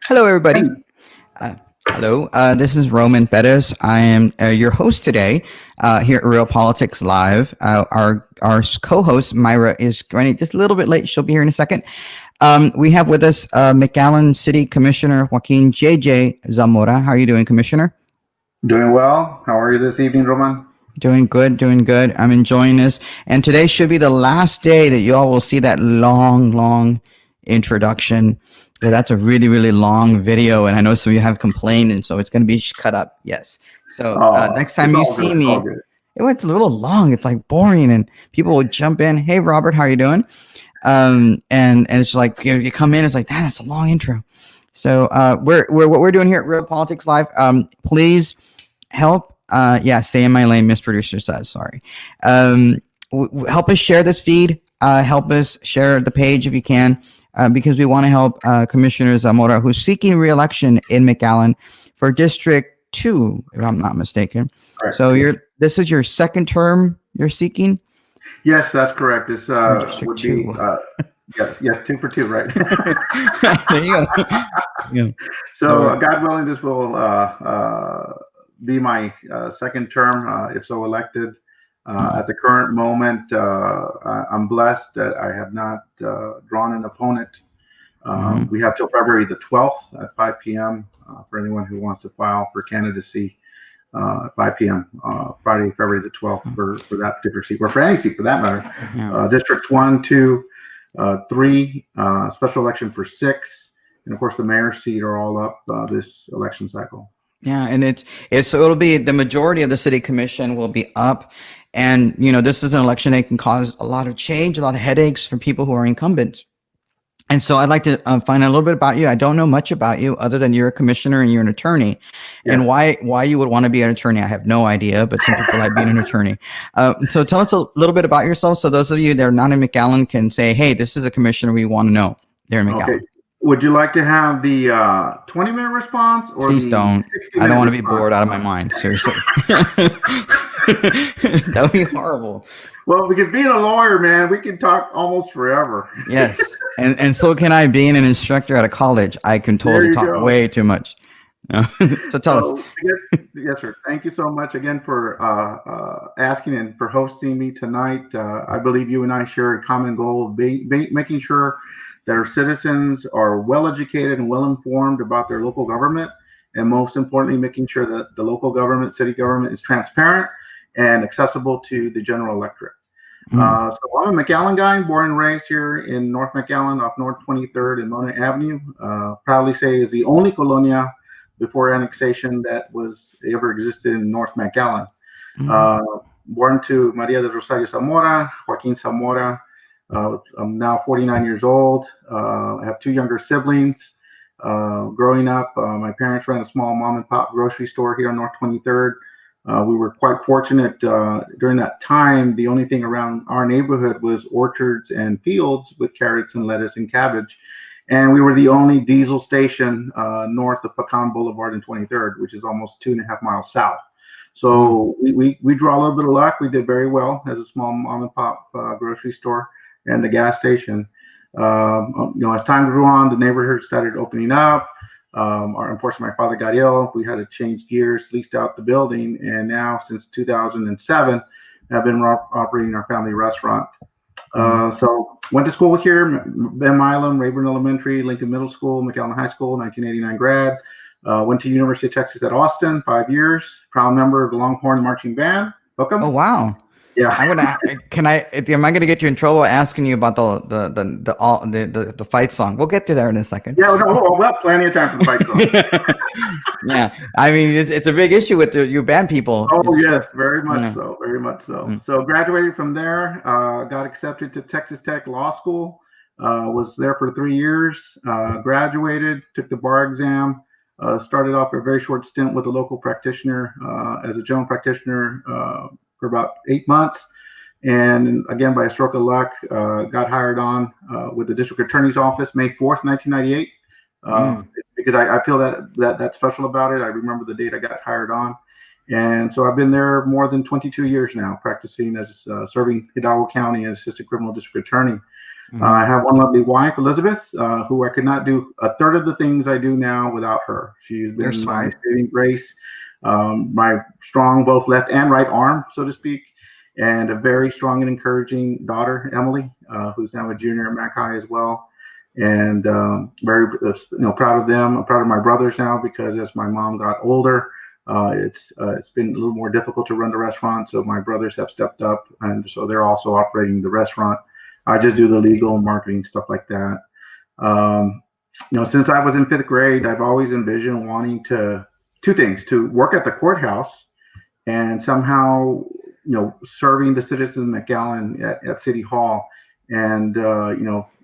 Hello, everybody. Hey, Uh, hello, this is Roman Bettis. I am your host today here at Real Politics Live. Our co-host Myra is running just a little bit late. She'll be here in a second. We have with us McAllen City Commissioner Joaquin JJ Zamora. How are you doing, Commissioner? doing well. How are you this evening, Roman? Doing good, doing good. I'm enjoying this. And today should be the last day that you all will see that long introduction. Yeah, that's a really long video. And I know some of you have complained, and so it's going to be cut up. Yes. So Oh, next it's time you all good. see It's all me, good. it went a little long. It's like boring, and people will jump in. Hey, Robert, how you doing? And it's like you come in, it's like that's a long intro. So we're what we're doing here at Real Politics Live. Please help yeah, stay in my lane, Miss Producer says. Sorry. Help us share this feed. Help us share the page if you can, because we want to help Commissioner Zamora, who's seeking re-election in McAllen for District 2, if I'm not mistaken. Correct. So Yes. this is your second term you're seeking? Yes, that's correct. This Or District would be 2? yes, 2 for 2, right? There you go. Yeah. So, So, God willing, this will be my second term, if so elected. At the current moment, I'm blessed that I have not drawn an opponent. mhm. We have till February the 12th at 5 p.m. For anyone who wants to file for candidacy. At 5 p.m. Friday, February the 12th for that particular seat, or for any seat for that matter. Yeah. Districts 1, 2, 3, special election for 6, and of course the mayor's seat are all up this election cycle. Yeah, and it's so it'll be the majority of the city commission will be up, and this is an election that can cause a lot of change, a lot of headaches for people who are incumbents. And so I'd like to find out a little bit about you. I don't know much about you other than you're a commissioner and you're an attorney, and Yes. why you would want to be an attorney, I have no idea. But some people like being an attorney. So tell us a little bit about yourself, so those of you that are not in McAllen can say, "Hey, this is a commissioner we want to know." They're in Okay. McAllen. Would you like to have the 20-minute response or Please the don't. I don't 60-minute want to be response? bored out of my mind. Seriously, that would be horrible. Well, because being a lawyer, man, we can talk almost forever. Yes, and so can I. Being an instructor at a college, I can There totally you talk go. way too much. So tell us. So yes, sir. Thank you so much again for asking and for hosting me tonight. I believe you and I share a common goal of making sure that our citizens are well educated and well informed about their local government, and most importantly, making sure that the local government, city government, is transparent and accessible to the general electorate. Mm, So I'm a McAllen guy, born and raised here in North McAllen off North 23rd and Mona Avenue. Proudly say is the only colonia before annexation that was ever existed in North McAllen. mm, Uh, Born to Maria de Rosario Zamora, Joaquin Zamora. I'm now 49 years old. I have 2 younger siblings. Growing up, my parents ran a small mom and pop grocery store here on North 23rd. We were quite fortunate during that time. The only thing around our neighborhood was orchards and fields with carrots and lettuce and cabbage. And we were the only diesel station north of Pecan Boulevard and 23rd, which is almost 2.5 miles south. wow. So we draw a little bit of luck. We did very well as a small mom and pop grocery store and the gas station. As time grew on, the neighborhood started opening up. Unfortunately, my father got ill. We had to change gears, leased out the building, and now since 2007, I've been operating our family restaurant. Mm, So went to school here, Ben Milam, Rayburn Elementary, Lincoln Middle School, McAllen High School, 1989 grad. Went to University of Texas at Austin, 5 years. Proud member of the Longhorn Marching Band. oh Welcome. wow. Yeah. I'm gonna. Can I? Am I gonna get you in trouble asking you about the fight song? We'll get to there in a second. Yeah, no, well, plenty of time for the fight song. Yeah, I mean it's a big issue with you band people. Oh yes, very much Yeah. so, very much so. Mm, So graduated from there, got accepted to Texas Tech Law School. Was there for 3 years. Graduated, took the bar exam. Started off a very short stint with a local practitioner as a general practitioner for about 8 months. And again, by a stroke of luck, got hired on with the district attorney's office May 4th, 1998. mm. Because I feel that's special about it. I remember the date I got hired on. And so I've been there more than 22 years now, practicing as serving Hidalgo County as assistant criminal district attorney. Mm-hmm. I have one lovely wife, Elizabeth, who I could not do a third of the things I do now without her. She's You're been my smart. saving grace, my strong both left and right arm, so to speak, and a very strong and encouraging daughter, Emily, who's now a junior at Mac High as well. And very, proud of them. I'm proud of my brothers now because as my mom got older, it's been a little more difficult to run the restaurant. So my brothers have stepped up, and so they're also operating the restaurant. I just do the legal marketing stuff like that. Um, since I was in fifth grade, I've always envisioned wanting to two things: to work at the courthouse and somehow, serving the citizens of McAllen at City Hall. And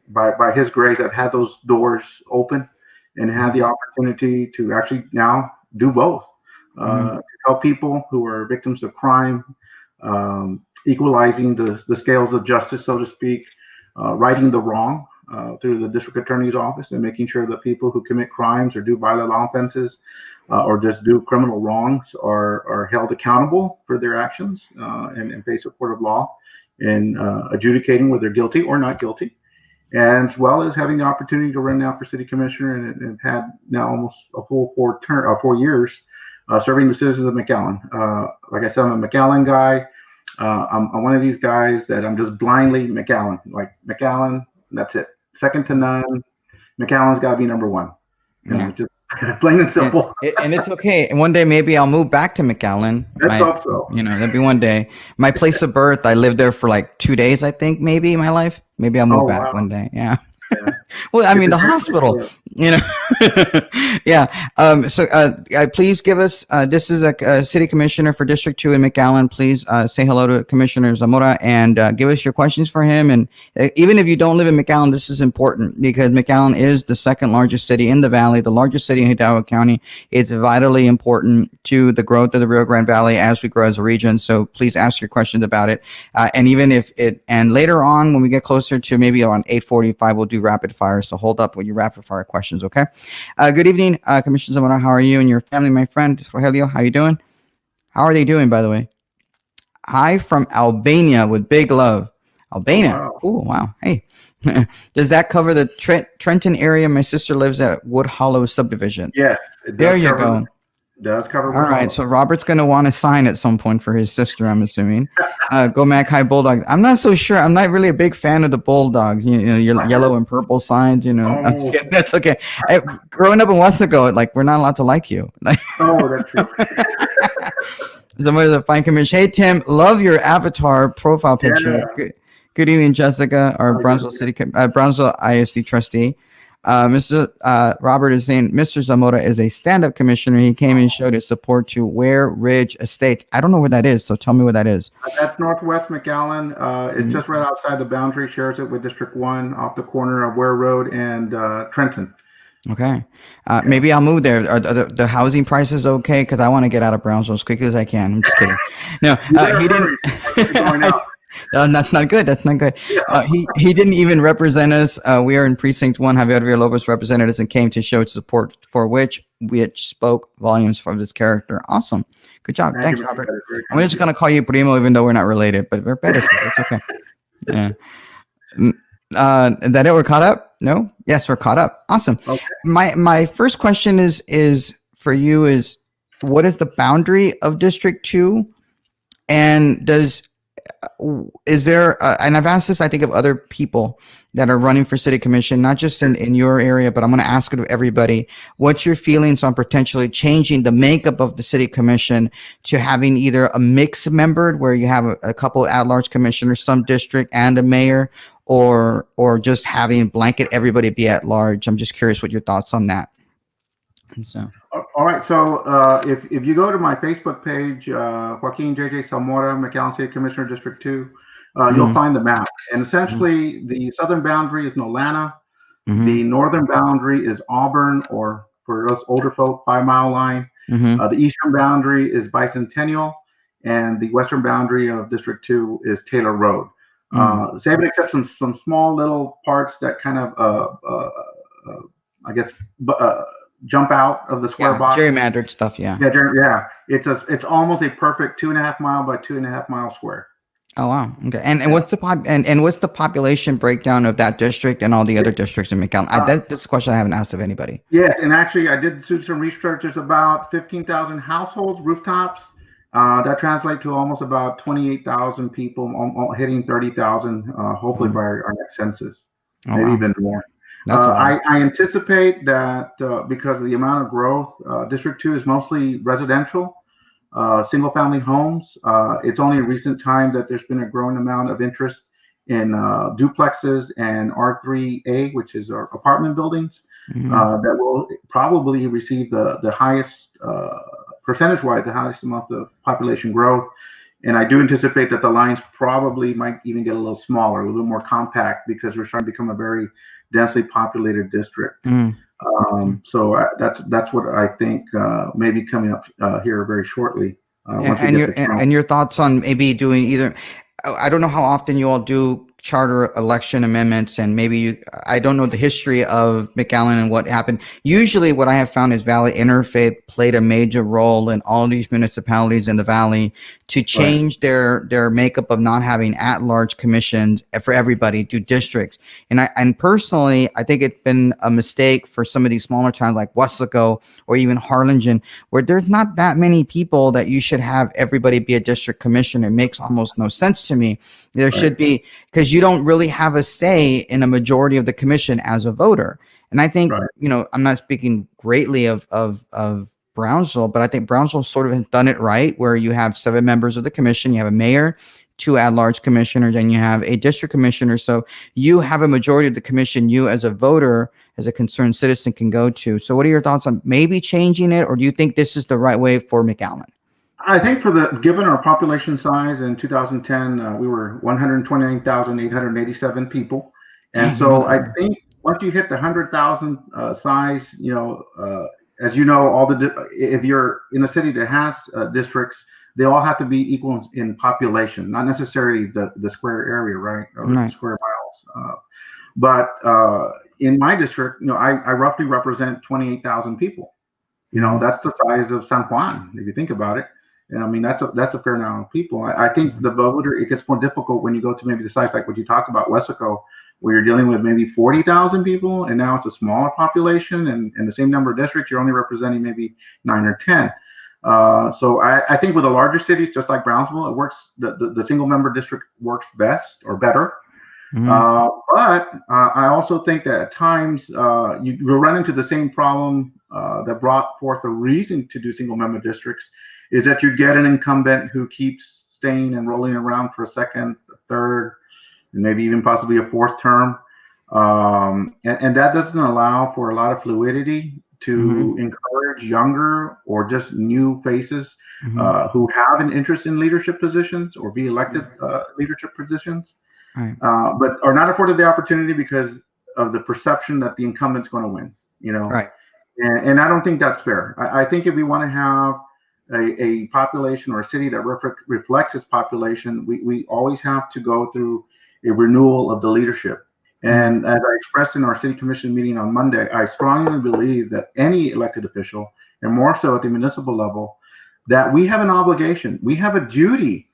by His grace, I've had those doors open and had the Mm-hmm. opportunity to actually now do both. Mm-hmm. To help people who are victims of crime, equalizing the scales of justice, so to speak, righting the wrong through the district attorney's office, and making sure that people who commit crimes or do violent offenses or just do criminal wrongs are held accountable for their actions and face a court of law and adjudicating whether they're guilty or not guilty, as well as having the opportunity to run now for city commissioner and had now almost a full 4 years serving the citizens of McAllen. Like I said, I'm a McAllen guy. I'm one of these guys that I'm just blindly McAllen, like McAllen. That's it. Second to none. McAllen's got to be number one. Yeah. Just plain and And, simple. and it's okay. And one day maybe I'll move back to McAllen. Let's hope so. That'd be one day. My place of birth, I lived there for like 2 days, I think, maybe in my life. Maybe I'll move Oh back wow. one day. Yeah. Yeah. Well, I It's mean, a the great place to hospital, live. yeah. Please give us, this is a city commissioner for District 2 in McAllen. Please say hello to Commissioner Zamora and give us your questions for him. And even if you don't live in McAllen, this is important because McAllen is the second largest city in the valley, the largest city in Hidalgo County. It's vitally important to the growth of the Rio Grande Valley as we grow as a region. So please ask your questions about it. And even and later on, when we get closer to maybe around 8:45, we'll do rapid fire. So hold up with your rapid fire questions, okay? Good evening, Commissioner Zamora. How are you and your family, my friend? Rogelio, how you doing? How are they doing, by the way? Hi from Albania with big love. Oh Albania. wow. Cool. Wow. Hey. Does that cover the Trenton area? My sister lives at Wood Hollow subdivision. Yes, it There does you cover. go. Does cover All Wood right, Hollow. so Robert's going to want to sign at some point for his sister, I'm assuming. Go Mac High Bulldog. I'm not so sure. I'm not really a big fan of the Bulldogs. Your yellow and purple signs. I'm just Oh, kidding. That's okay. Growing up in Westaco, like we're not allowed to like you. oh, that's true. Somebody's a fine commission. Hey Tim, love your avatar profile picture. Yeah. Good evening, Jessica, our Oh, Brownsville Brownsville ISD trustee. Mr. Robert is saying Mr. Zamora is a stand-up commissioner. He came and showed his support to Ware Ridge Estates. I don't know where that is, so tell me what that is. That's Northwest McAllen. It's just right outside the boundary. Shares it with District 1 off the corner of Ware Road and Trenton. Okay. Maybe I'll move there. Are the housing prices okay? Because I want to get out of Brownsville as quickly as I can. I'm just kidding. No, he didn't. Going out. That's not good. That's not good. Yeah. He didn't even represent us. We are in Precinct 1. Javier Villalobos represented us and came to show support for which spoke volumes from his character. Awesome. Good job. Thank Thanks, you, Robert. Very I'm just going to call you Primo, even though we're not related, but we're better. It's okay. Yeah. That it? We're caught up? No? Yes, we're caught up. Awesome. Okay. My first question is for you is what is the boundary of District 2? And is there, and I've asked this, I think, of other people that are running for city commission, not just in your area, but I'm going to ask it of everybody. What's your feelings on potentially changing the makeup of the city commission to having either a mixed membered where you have a couple at-large commissioners, some district and a mayor, or just having blanket everybody be at large? I'm just curious what your thoughts on that. And so. All right. So if you go to my Facebook page, Joaquin J.J. Zamora, McAllen City Commissioner, District 2, you'll find the map. And essentially, the southern boundary is Nolana. The northern boundary is Auburn, or for us older folk, 5 Mile Line. The eastern boundary is Bicentennial, and the western boundary of District 2 is Taylor Road. Save except some small little parts that kind of, I guess, jump out of the square box. Gerrymandered stuff, yeah. Yeah. It's almost a perfect 2.5 mile by 2.5 mile square. Oh wow. Okay. And what's the and what's the population breakdown of that district and all the other districts in McAllen? That's a question I haven't asked of anybody. Yes, and actually, I did do some research. There's about 15,000 households, rooftops. That translates to almost about 28,000 people, hitting 30,000, hopefully Oh, by our next census, oh maybe wow. even more. That's a lot. I anticipate that because of the amount of growth, District 2 is mostly residential, single family homes. It's only in recent time that there's been a growing amount of interest in duplexes and R3A, which is our apartment buildings, Hmm. that will probably receive the highest, percentage-wise, the highest amount of population growth. And I do anticipate that the lines probably might even get a little smaller, a little more compact, because we're starting to become a very densely populated district. Mm. So that's what I think may be coming up here very shortly once we And get your the count. and your thoughts on maybe doing either. I don't know how often you all do charter election amendments, and maybe I don't know the history of McAllen and what happened. Usually, what I have found is Valley Interfaith played a major role in all these municipalities in the Valley to Right, change their makeup of not having at-large commissions for everybody to districts. And personally, I think it's been a mistake for some of these smaller towns like Weslaco or even Harlingen, where there's not that many people that you should have everybody be a district commissioner. It makes almost no sense to me. There right, should be, because you don't really have a say in a majority of the commission as a voter. And I think, right, I'm not speaking greatly of Brownsville, but I think Brownsville sort of has done it right, where you have 7 members of the commission, you have a mayor, 2 at-large commissioners, and you have a district commissioner. So you have a majority of the commission, you as a voter, as a concerned citizen, can go to. So what are your thoughts on maybe changing it, or do you think this is the right way for McAllen? I think given our population size in 2010, we were 129,887 people, and Dang, more so than I that. think once you hit the 100,000 size, as you know, if you're in a city that has districts, they all have to be equal in population, not necessarily the square area, right, or Right. square miles. But in my district, I roughly represent 28,000 people. Mm-hmm. That's the size of San Juan, if you think about it. And I mean, that's a fair amount of people. I think the voter, it gets more difficult when you go to maybe the size like what you talked about, Wessico, where you're dealing with maybe 40,000 people, and now it's a smaller population, and the same number of districts, you're only representing maybe 9 or 10. So I think with the larger cities, just like Brownsville, it works. The single member district works best or better. Mm-hmm. But I also think that at times you will run into the same problem that brought forth a reason to do single member districts, is that you get an incumbent who keeps staying and rolling around for a second, a third, and maybe even possibly a fourth term. And that doesn't allow for a lot of fluidity to Mm-hmm. encourage younger or just new faces Mm-hmm. who have an interest in leadership positions or be elected leadership positions, Right. but are not afforded the opportunity because of the perception that the incumbent's going to win. Right. And I don't think that's fair. I think if we want to have a population or a city that reflects its population, we always have to go through a renewal of the leadership. Mm-hmm. And as I expressed in our city commission meeting on Monday, I strongly believe that any elected official, and more so at the municipal level, that we have an obligation, we have a duty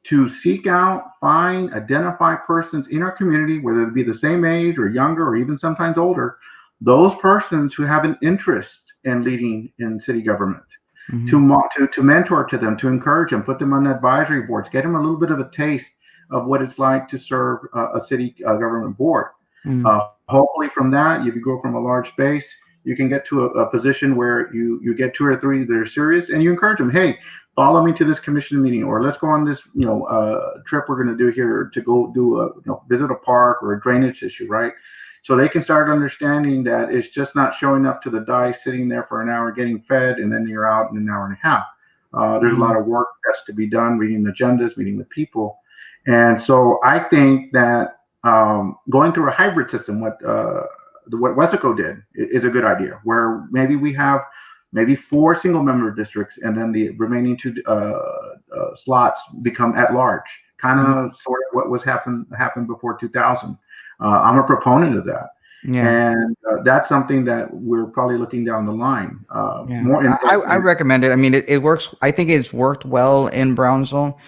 to seek out, find, identify persons in our community, whether it be the same age or younger or even sometimes older, those persons who have an interest in leading in city government, Mm-hmm. to mentor to them, to encourage them, put them on advisory boards, get them a little bit of a taste of what it's like to serve a city government board. Mm-hmm. Hopefully, from that, if you go from a large space, you can get to a position where you get 2 or 3 that are serious, and you encourage them. Hey, follow me to this commission meeting, or let's go on this trip we're going to do here to go do visit a park or a drainage issue, right? So they can start understanding that it's just not showing up to the dice, sitting there for an hour, getting fed, and then you're out in an hour and a half. There's a lot of work that's to be done, reading agendas, meeting with people. And so I think that going through a hybrid system, what Wessico did, is a good idea, where maybe we have maybe 4 single member districts, and then the remaining 2 slots become at large, kind Mm-hmm. of sort of what happened before 2000. I'm a proponent of that. Yeah. And that's something that we're probably looking down the line. Yeah, More I investment. recommend it. I mean, it works. I think it's worked well in Brownsville.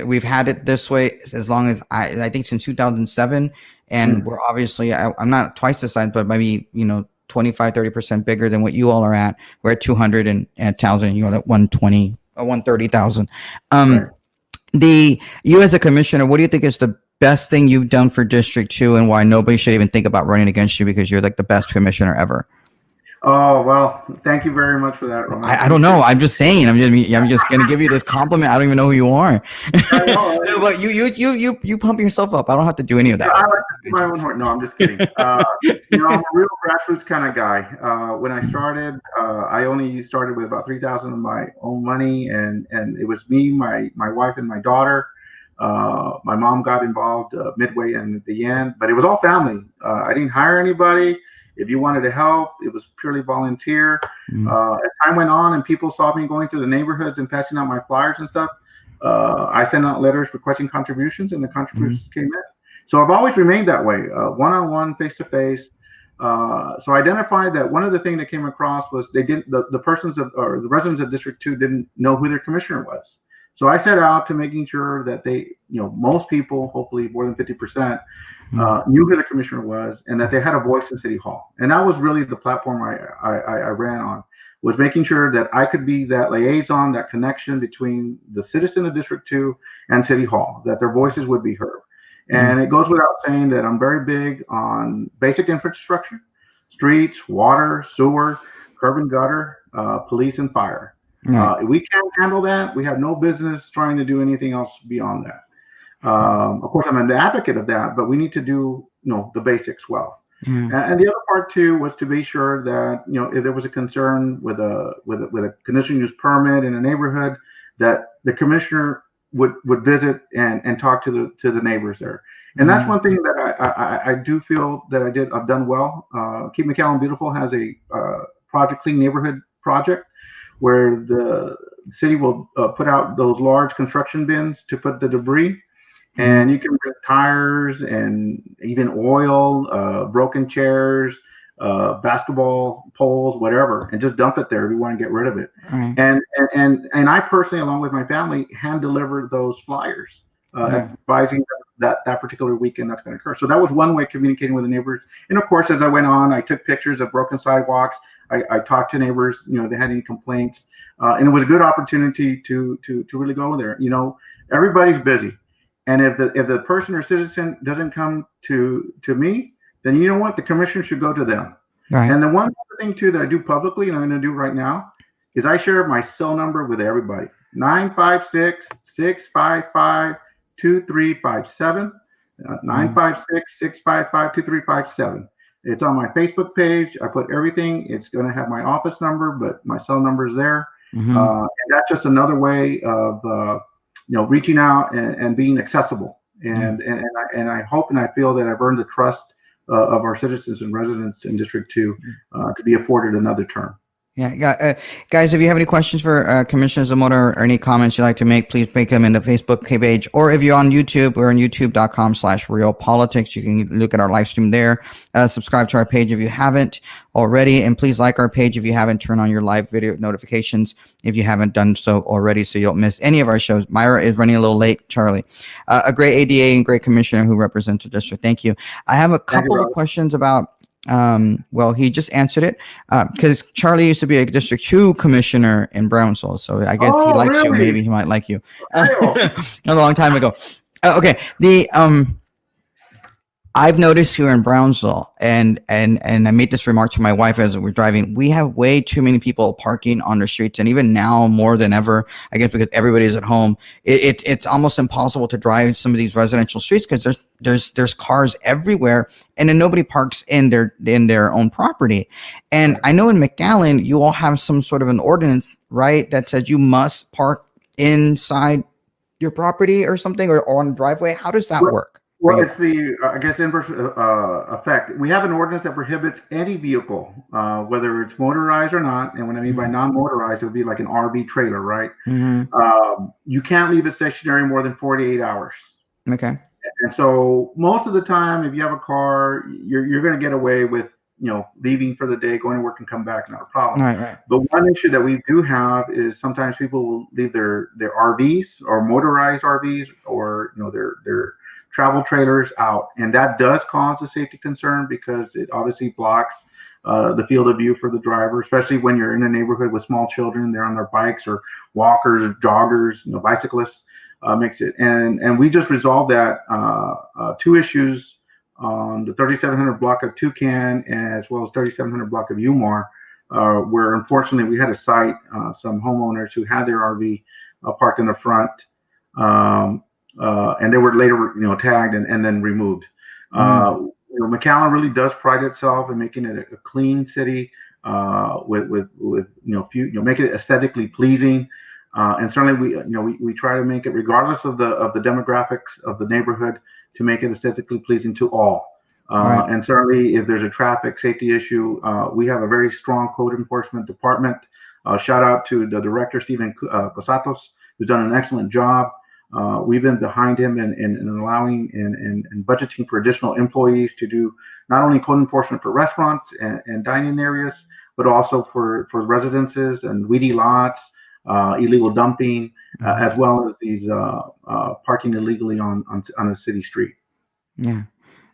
We've had it this way as long as I think since 2007, and Mm, we're obviously I'm not twice the size, but maybe 25-30% bigger than what you all are at. We're at 200 and 1,000. You all at 120 or 130,000. right. The you as a commissioner, what do you think is the best thing you've done for District 2, and why nobody should even think about running against you because you're like the best commissioner ever? Oh, well, thank you very much for that, Ron. I I don't know. appreciate I'm just saying. I'm just gonna give you this compliment. I don't even know who you are. it. I know. No, but you pump yourself up. I don't have to do any of Yeah, that I work. like to see my own horn. No, I'm just kidding. I'm a real grassroots kind of guy. When I started, I only started with about 3,000 of my own money, and it was me, my wife, and my daughter. My mom got involved midway and at the end, but it was all family. I didn't hire anybody. If you wanted to help, it was purely volunteer. Mm, As time went on and people saw me going through the neighborhoods and passing out my flyers and stuff, I sent out letters requesting contributions, and the mm, contributions came in. So I've always remained that way, one-on-one, face-to-face. So I identified that one of the things that came across was they didn't the persons of or the residents of District 2 didn't know who their commissioner was. So I set out to making sure that most people, hopefully more than 50%, mm, knew who the commissioner was and that they had a voice in City Hall. And that was really the platform I ran on, was making sure that I could be that liaison, that connection between the citizen of District 2 and City Hall, that their voices would be heard. yeah, And it goes without saying that I'm very big on basic infrastructure, streets, water, sewer, curb and gutter, police, and fire. right. If we can't handle that, we have no business trying to do anything else beyond that. Of course, I'm an advocate of that, but we need to do the basics well. Yeah, And the other part too was to be sure that if there was a concern with a conditional use permit in a neighborhood, that the commissioner would visit and talk to the neighbors there. And that's mm, one thing that I do feel that I've done well. Keep McAllen Beautiful has a Project Clean Neighborhood project where the city will put out those large construction bins to put the debris, mm, and you can bring tires and even oil, broken chairs, basketball poles, whatever, and just dump it there if you want to get rid of it. right. And I personally, along with my family, hand deliver those flyers, Yeah. advising that particular weekend that's going to occur. So that was one way of communicating with the neighbors. And of course, as I went on, I took pictures of broken sidewalks. I talked to neighbors, they had any complaints, and it was a good opportunity to really go there. Everybody's busy. And if the person or citizen doesn't come to me, then you know what? The commissioner should go to them. Right. And the one other thing too that I do publicly, and I'm going to do right now, is I share my cell number with everybody. 956-655-2357. 956-655-2357. It's on my Facebook page. I put everything. It's going to have my office number, but my cell number is there. Mm-hmm. And that's just another way of reaching out and being accessible. Yeah. And I hope and I feel that I've earned the trust of our citizens and residents in District 2 to be afforded another term. Yeah, yeah. Guys, if you have any questions for Commissioner Zamora or any comments you'd like to make, please make them in the Facebook page. Or if you're on YouTube, we're on youtube.com/realpolitics. You can look at our live stream there. Subscribe to our page if you haven't already. And please like our page if you haven't. Turn on your live video notifications if you haven't done so already so you don't miss any of our shows. Myra is running a little late, Charlie. A great ADA and great commissioner who represents the district. Thank you. I have a couple of questions about well, he just answered it because Charlie used to be a District 2 commissioner in Brownsville, so I guess he likes you. Really? Maybe he might like you. Oh. A long time ago. Okay, I've noticed here in Brownsville, and I made this remark to my wife as we're driving. We have way too many people parking on the streets, and even now more than ever, I guess because everybody's at home, it's almost impossible to drive some of these residential streets because there's cars everywhere, and then nobody parks in their own property. And I know in McAllen, you all have some sort of an ordinance, right, that says you must park inside your property or something, or on the driveway. How does that work? Well, it's the, I guess, inverse effect. We have an ordinance that prohibits any vehicle, whether it's motorized or not. And what I mean by non-motorized, it would be like an RV trailer, right? Mm-hmm. You can't leave it stationary more than 48 hours. Okay. And so most of the time, if you have a car, you're going to get away with leaving for the day, going to work, and come back, not a problem. Right, right. But one issue that we do have is sometimes people will leave their RVs or motorized RVs or their travel trailers out, and that does cause a safety concern because it obviously blocks the field of view for the driver, especially when you're in a neighborhood with small children. They're on their bikes or walkers, joggers, bicyclists. Makes it, and we just resolved that two issues on the 3700 block of Toucan as well as 3700 block of Umar, where unfortunately we had to cite some homeowners who had their RV parked in the front, and they were later tagged and then removed. Mm-hmm. McAllen really does pride itself in making it a clean city with make it aesthetically pleasing. And certainly we try to make it regardless of the demographics of the neighborhood to make it aesthetically pleasing to all. Right. And certainly if there's a traffic safety issue, we have a very strong code enforcement department. Shout out to the director, Stephen Cosatos, who's done an excellent job. We've been behind him in allowing and budgeting for additional employees to do not only code enforcement for restaurants and dining areas, but also for residences and weedy lots, illegal dumping, as well as these parking illegally on a city street. Yeah.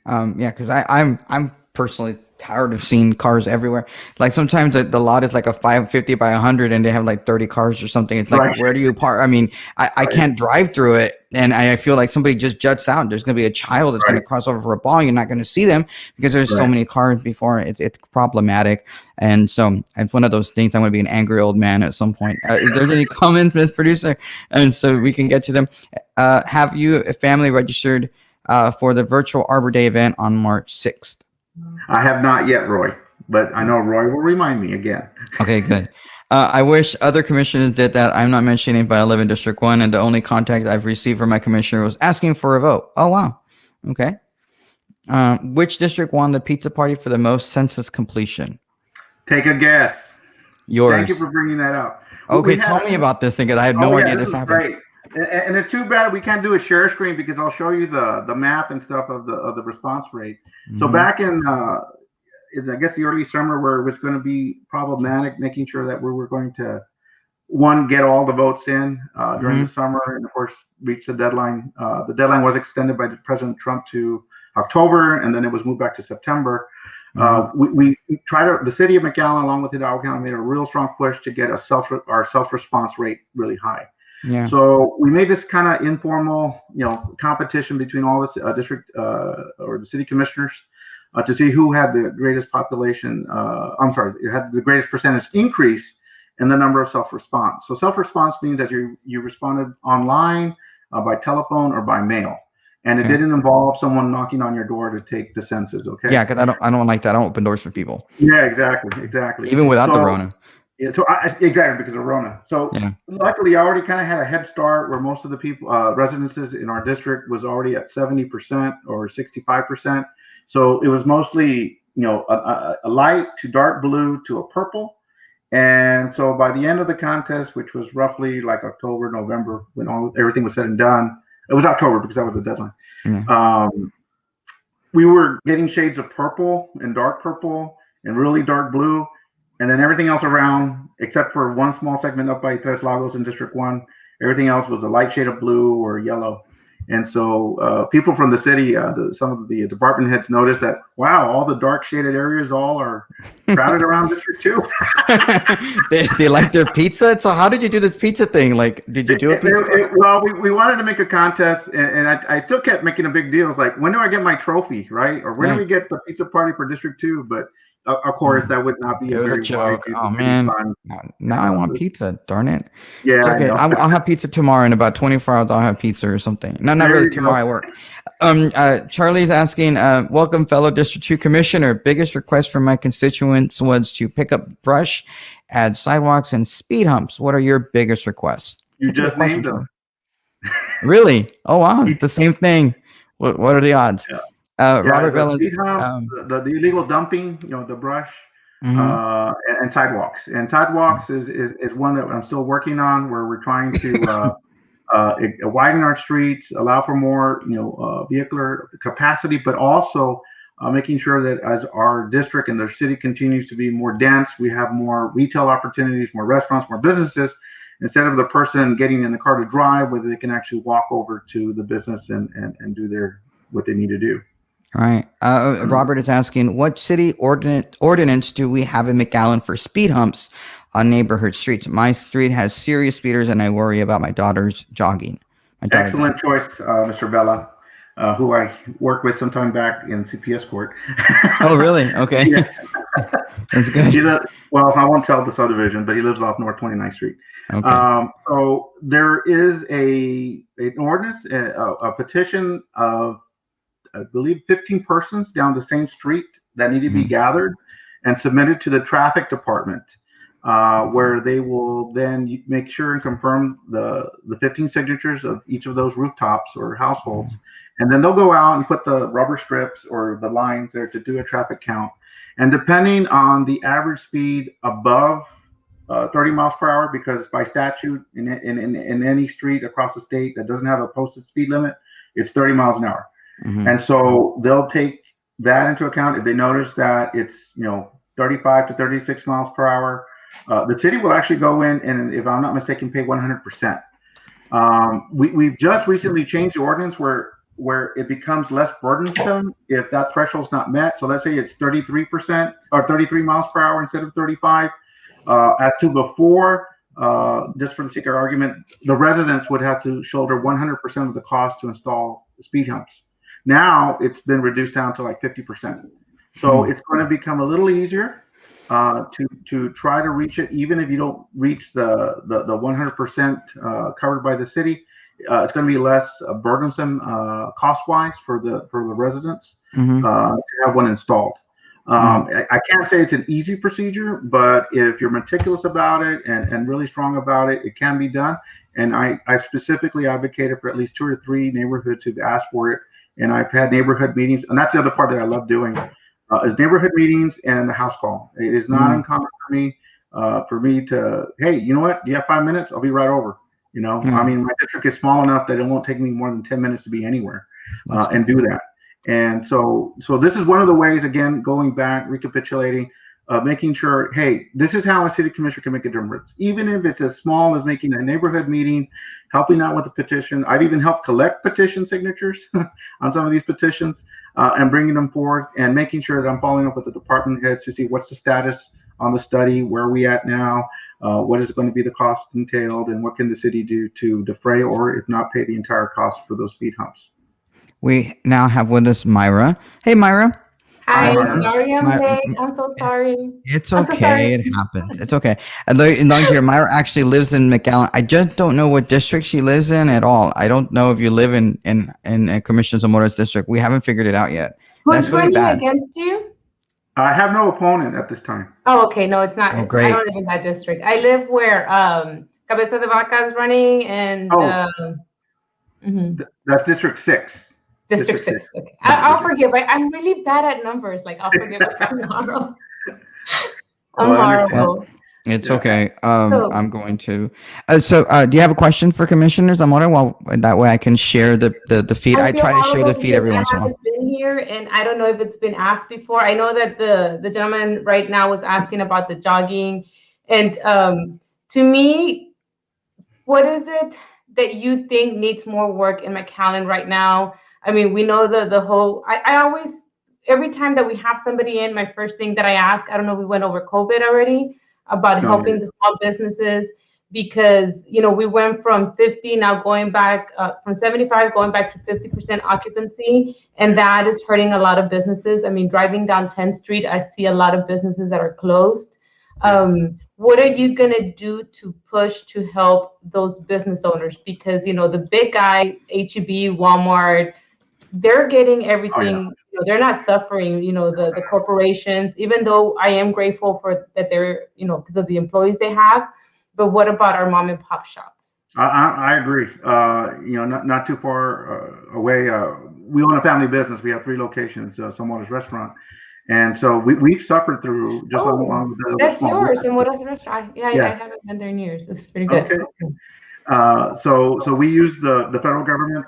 Yeah, because I'm personally tired of seeing cars everywhere. Like sometimes the lot is like a 550 by 100 and they have like 30 cars or something. It's like, Right. where do you park? I mean, I can't drive through it. And I feel like somebody just juts out. There's going to be a child that's going to cross over for a ball. You're not going to see them because there's so many cars before. It's problematic. And so it's one of those things. I'm going to be an angry old man at some point. If there's any comments, Ms. Producer, and so we can get to them. Have you family registered for the virtual Arbor Day event on March 6th? I have not yet, Roy, but I know Roy will remind me again. Okay, good. I wish other commissioners did that. I'm not mentioning it, but I live in District 1, and the only contact I've received from my commissioner was asking for a vote. Oh, wow. Okay. Which district won the pizza party for the most census completion? Take a guess. Yours. Thank you for bringing that up. Okay, tell me about this thing, because I had no idea this happened. Great. And it's too bad we can't do a share screen because I'll show you the map and stuff of the response rate. Mm-hmm. So back in I guess the early summer, where it was going to be problematic, making sure that we were going to get all the votes in during the summer, and of course reach the deadline. The deadline was extended by President Trump to October, and then it was moved back to September. We tried to, the city of McAllen, along with Hidalgo County, made a real strong push to get our self-response rate really high. Yeah. So we made this kind of informal, competition between all the district or the city commissioners to see who had the greatest population. It had the greatest percentage increase in the number of self-response. So self-response means that you responded online, by telephone, or by mail, and it didn't involve someone knocking on your door to take the census. Okay. Yeah, because I don't like that. I don't open doors for people. Yeah, exactly. Even without the Rona. Yeah, so exactly, because of Rona. So luckily, I already kind of had a head start where most of the people, residences in our district, was already at 70% or 65%. So it was mostly, a light to dark blue to a purple. And so by the end of the contest, which was roughly like October, November, when everything was said and done, it was October because that was the deadline. Mm-hmm. We were getting shades of purple and dark purple and really dark blue. And then everything else around, except for one small segment up by Tres Lagos in District 1, everything else was a light shade of blue or yellow. And so people from the city, some of the department heads noticed that, wow, all the dark shaded areas all are crowded around District 2. they like their pizza? So how did you do this pizza thing? Like, did you do a pizza? Well, we wanted to make a contest, and I still kept making a big deal. It's like, when do I get my trophy, right? Or when do we get the pizza party for District 2? But of course, that would not be a very joke. Oh man! Now I want pizza. Darn it! Yeah, it's okay. I'll have pizza tomorrow. In about 24 hours, I'll have pizza or something. No, not really. Tomorrow I work. Charlie's asking, welcome, fellow District 2 Commissioner. Biggest request from my constituents was to pick up brush, add sidewalks, and speed humps. What are your biggest requests? You just named them. Really? Oh wow! It's the same thing. What are the odds? Yeah. Robert Bellin, the illegal dumping, the brush, and sidewalks. And sidewalks is one that I'm still working on, where we're trying to widen our streets, allow for more, vehicular capacity, but also making sure that as our district and the city continues to be more dense, we have more retail opportunities, more restaurants, more businesses. Instead of the person getting in the car to drive, whether they can actually walk over to the business and do what they need to do. All right. Robert is asking, what city ordinance do we have in McAllen for speed humps on neighborhood streets? My street has serious speeders, and I worry about my daughter's jogging. Excellent choice, Mr. Bella, who I worked with some time back in CPS court. Oh, really? Okay. Yes. That's good. Well, I won't tell the subdivision, but he lives off North 29th Street. Okay. So there is an ordinance, a petition of, I believe, 15 persons down the same street that need to be gathered and submitted to the traffic department, where they will then make sure and confirm the 15 signatures of each of those rooftops or households. And then they'll go out and put the rubber strips or the lines there to do a traffic count. And depending on the average speed above 30 miles per hour, because by statute in any street across the state that doesn't have a posted speed limit, it's 30 miles an hour. And so they'll take that into account. If they notice that it's 35 to 36 miles per hour, the city will actually go in and, if I'm not mistaken, pay 100%. We've just recently changed the ordinance where it becomes less burdensome if that threshold's not met. So let's say it's 33% or 33 miles per hour instead of 35. As to before, just for the sake of argument, the residents would have to shoulder 100% of the cost to install speed humps. Now it's been reduced down to like 50%. So it's going to become a little easier to try to reach it, even if you don't reach the 100% covered by the city. It's going to be less burdensome cost-wise for the residents to have one installed. I can't say it's an easy procedure, but if you're meticulous about it and really strong about it, it can be done. And I specifically advocated for at least 2 or 3 neighborhoods who've asked for it. And I've had neighborhood meetings, and that's the other part that I love doing, is neighborhood meetings and the house call. It is not uncommon for me to, hey, you know what? Do you have 5 minutes? I'll be right over. I mean, my district is small enough that it won't take me more than 10 minutes to be anywhere and do that. And so this is one of the ways, again, going back, recapitulating, making sure, hey, this is how a city commissioner can make a difference. Even if it's as small as making a neighborhood meeting, helping out with a petition. I've even helped collect petition signatures on some of these petitions and bringing them forward and making sure that I'm following up with the department heads to see what's the status on the study, where are we at now, what is going to be the cost entailed, and what can the city do to defray or, if not, pay the entire cost for those speed humps. We now have with us Myra. Hey, Myra. Hi, sorry I'm late. I'm so sorry. It's okay. It happens. It's okay. Myra actually lives in McAllen. I just don't know what district she lives in at all. I don't know if you live in Commissioner Zamora's district. We haven't figured it out yet. Who's running against you? I have no opponent at this time. Oh, okay. No, it's not. Oh, great. I don't live in that district. I live where Cabeza de Vaca is running, and that's District 6. District 6. Okay. I'll forgive. I'm really bad at numbers. Like, I'll forgive it tomorrow. I'm horrible. It's okay. I'm going to. Do you have a question for commissioners? I'm wondering. Well, that way I can share the feed. I try to share the feed every once in a while. I haven't been here, and I don't know if it's been asked before. I know that the gentleman right now was asking about the jogging, and to me, what is it that you think needs more work in McAllen right now? I mean, we know the whole. I always, every time that we have somebody in, my first thing that I ask, I don't know if we went over COVID already, about helping the small businesses, because we went from 50 now going back from 75 going back to 50% occupancy, and that is hurting a lot of businesses. I mean, driving down 10th Street, I see a lot of businesses that are closed. What are you gonna do to push to help those business owners? Because the big guy, H-E-B, Walmart, they're getting everything. They're not suffering, the corporations, even though I am grateful for that they're, because of the employees they have. But what about our mom and pop shops? I agree. Not too far away. We own a family business. We have 3 locations, Zamora's restaurant. And so we've suffered through just along with the that's yours. And what is the restaurant? Yeah, I haven't been there in years. It's pretty good. Okay. So we use the federal government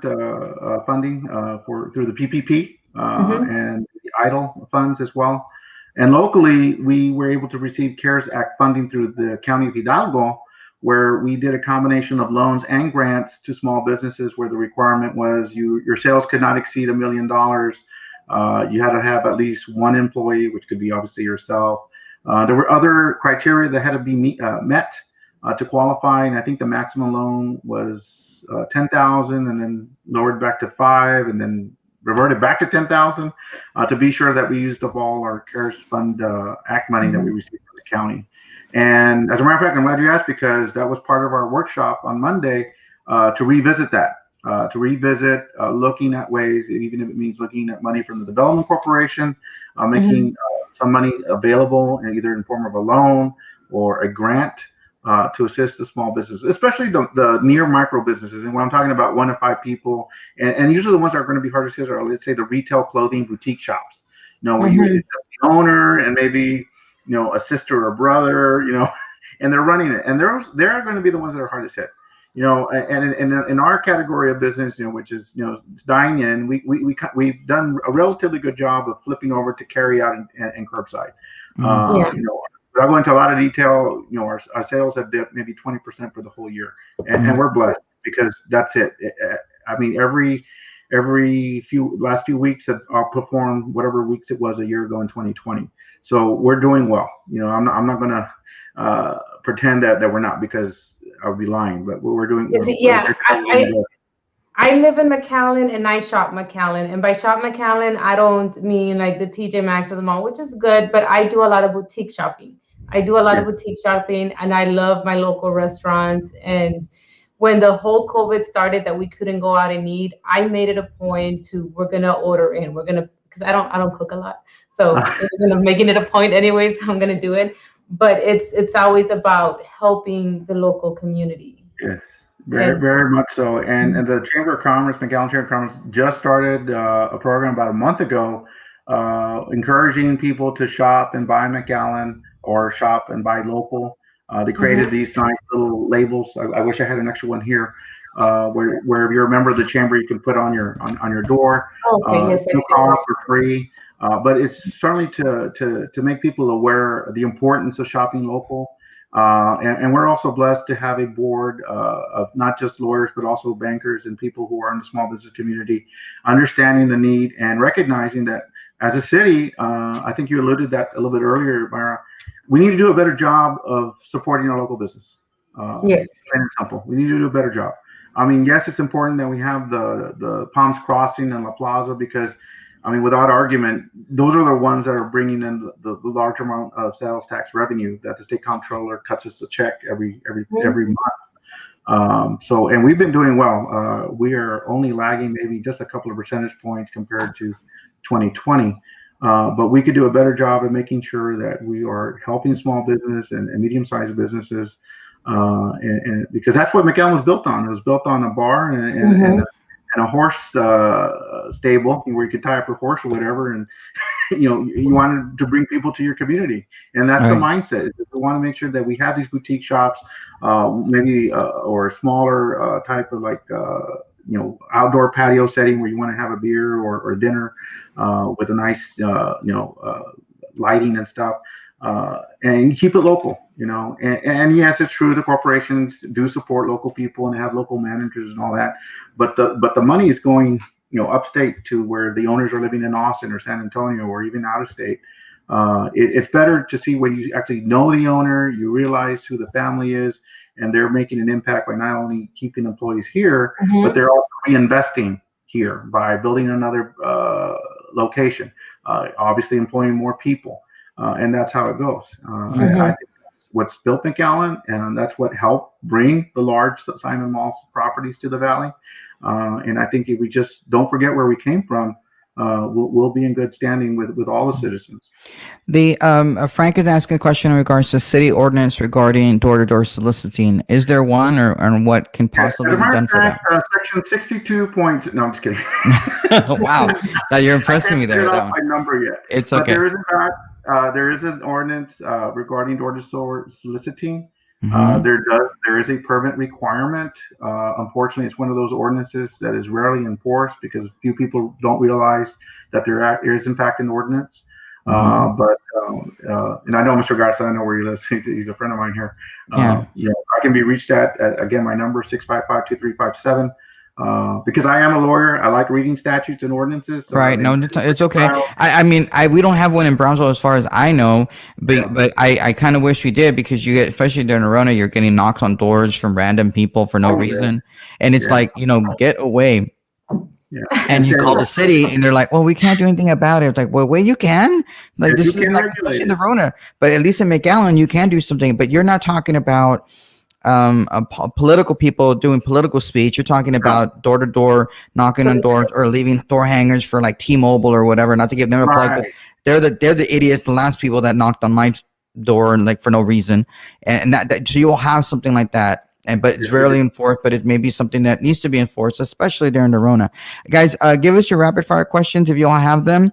funding for through the PPP Mm-hmm. and the EIDL funds as well. And locally, we were able to receive CARES Act funding through the County of Hidalgo, where we did a combination of loans and grants to small businesses, where the requirement was your sales could not exceed $1 million. You had to have at least one employee, which could be obviously yourself. There were other criteria that had to be met to qualify, and I think the maximum loan was 10,000, and then lowered back to 5, and then reverted back to 10,000 to be sure that we used up all our CARES Fund Act money that we received from the county. And as a matter of fact, I'm glad you asked, because that was part of our workshop on Monday to revisit that. Looking at ways, even if it means looking at money from the Development Corporation, making some money available, either in form of a loan or a grant to assist the small businesses, especially the near micro businesses. And when I'm talking about 1 to 5 people, and usually the ones that are going to be hard to assist are, let's say, the retail clothing boutique shops. Where it's the owner and maybe a sister or brother, and they're running it, and they're going to be the ones that are hardest hit. And in our category of business, which is it's dine in, we've done a relatively good job of flipping over to carry out and curbside. Yeah. Without going into a lot of detail, our sales have dipped maybe 20% for the whole year, and we're blessed because that's it. I mean, every last few weeks have outperformed whatever weeks it was a year ago in 2020. So we're doing well. I'm not going to pretend that we're not, because I would be lying. But we're doing. Yeah, I live in McAllen and I shop McAllen. And by shop McAllen, I don't mean like the TJ Maxx or the mall, which is good, but I do a lot of boutique shopping. I do a lot of boutique shopping, and I love my local restaurants. And when the whole COVID started that we couldn't go out and eat, I made it a point to, we're gonna order in. Because I don't cook a lot. So I'm making it a point anyways, I'm gonna do it. But it's always about helping the local community. Yes, very much so. And the Chamber of Commerce, McAllen Chamber of Commerce, just started a program about a month ago, encouraging people to shop and buy McAllen or shop and buy local. They created these nice little labels. I wish I had an extra one here, where if you're a member of the chamber, you can put on your door. Okay, yes, no cost for free. But it's certainly to make people aware of the importance of shopping local. And we're also blessed to have a board of not just lawyers, but also bankers and people who are in the small business community, understanding the need and recognizing that as a city, I think you alluded that a little bit earlier, Myra, we need to do a better job of supporting our local business. Yes. Plain and simple. We need to do a better job. I mean, yes, it's important that we have the Palms Crossing and La Plaza, because I mean, without argument, those are the ones that are bringing in the large amount of sales tax revenue that the state comptroller cuts us a check every month. And we've been doing well. We are only lagging maybe just a couple of percentage points compared to 2020. But we could do a better job of making sure that we are helping small business and medium-sized businesses, and because that's what McAllen was built on. It was built on a bar and a horse stable where you could tie up your horse or whatever, and you wanted to bring people to your community, and that's the mindset. We want to make sure that we have these boutique shops, maybe or a smaller type of like outdoor patio setting where you want to have a beer or dinner with a nice lighting and stuff, and keep it local. And yes, it's true, the corporations do support local people and they have local managers and all that, but the money is going upstate to where the owners are living in Austin or San Antonio or even out of state. It's better to see when you actually know the owner, you realize who the family is, and they're making an impact by not only keeping employees here, but they're also reinvesting here by building another location, obviously employing more people, and that's how it goes. I think what's built McAllen, and that's what helped bring the large Simon Malls properties to the valley. And I think if we just don't forget where we came from, we'll be in good standing with all the citizens. The Frank is asking a question in regards to city ordinance regarding door-to-door soliciting. Is there one, or what can possibly be done for that? Section 62 points. No, I'm just kidding. Wow, now you're impressing me there. I can't figure out my number yet. It's okay. But there is an ordinance regarding door-to-door soliciting. Mhm. There is a permit requirement. Unfortunately, it's one of those ordinances that is rarely enforced because few people don't realize that there is in fact an ordinance. Mhm. And I know Mr. Garza, I know where he lives. He's a friend of mine here. Yeah. I can be reached at again, my number 655-2357. Because I am a lawyer, I like reading statutes and ordinances. Right. No, it's okay. I mean, we don't have one in Brownsville as far as I know, but I kind of wish we did because you get, especially during Rona, you're getting knocks on doors from random people for no reason. And it's like, get away. Yeah. And you call the city and they're like, well, we can't do anything about it. It's like, well, wait, you can. Like, Yes, this you is can like, regulate especially in it. the Rona. But at least in McAllen, you can do something. But you're not talking about political people doing political speech. You're talking about door to door, knocking on doors, or leaving door hangers for like T-Mobile or whatever. Not to give them a plug, but Right. they're the idiots, the last people that knocked on my door and like for no reason. And that so you'll have something like that. But it's Yes, rarely enforced. But it may be something that needs to be enforced, especially during the Rona. Guys, give us your rapid fire questions if you all have them.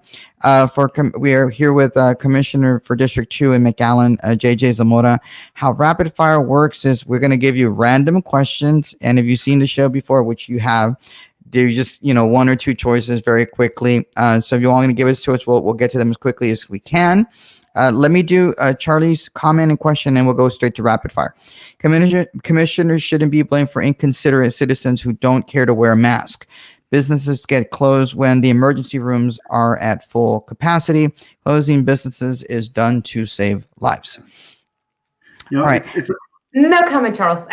We are here with Commissioner for District 2 in McAllen, JJ Zamora. How rapid fire works is we're going to give you random questions, and if you've seen the show before, which you have, there's just one or two choices very quickly. So if you all going to give us to us, we'll get to them as quickly as we can. Let me do Charlie's comment and question, and we'll go straight to rapid fire. Commissioners shouldn't be blamed for inconsiderate citizens who don't care to wear a mask. Businesses get closed when the emergency rooms are at full capacity. Closing businesses is done to save lives. All right. No comment, Charles.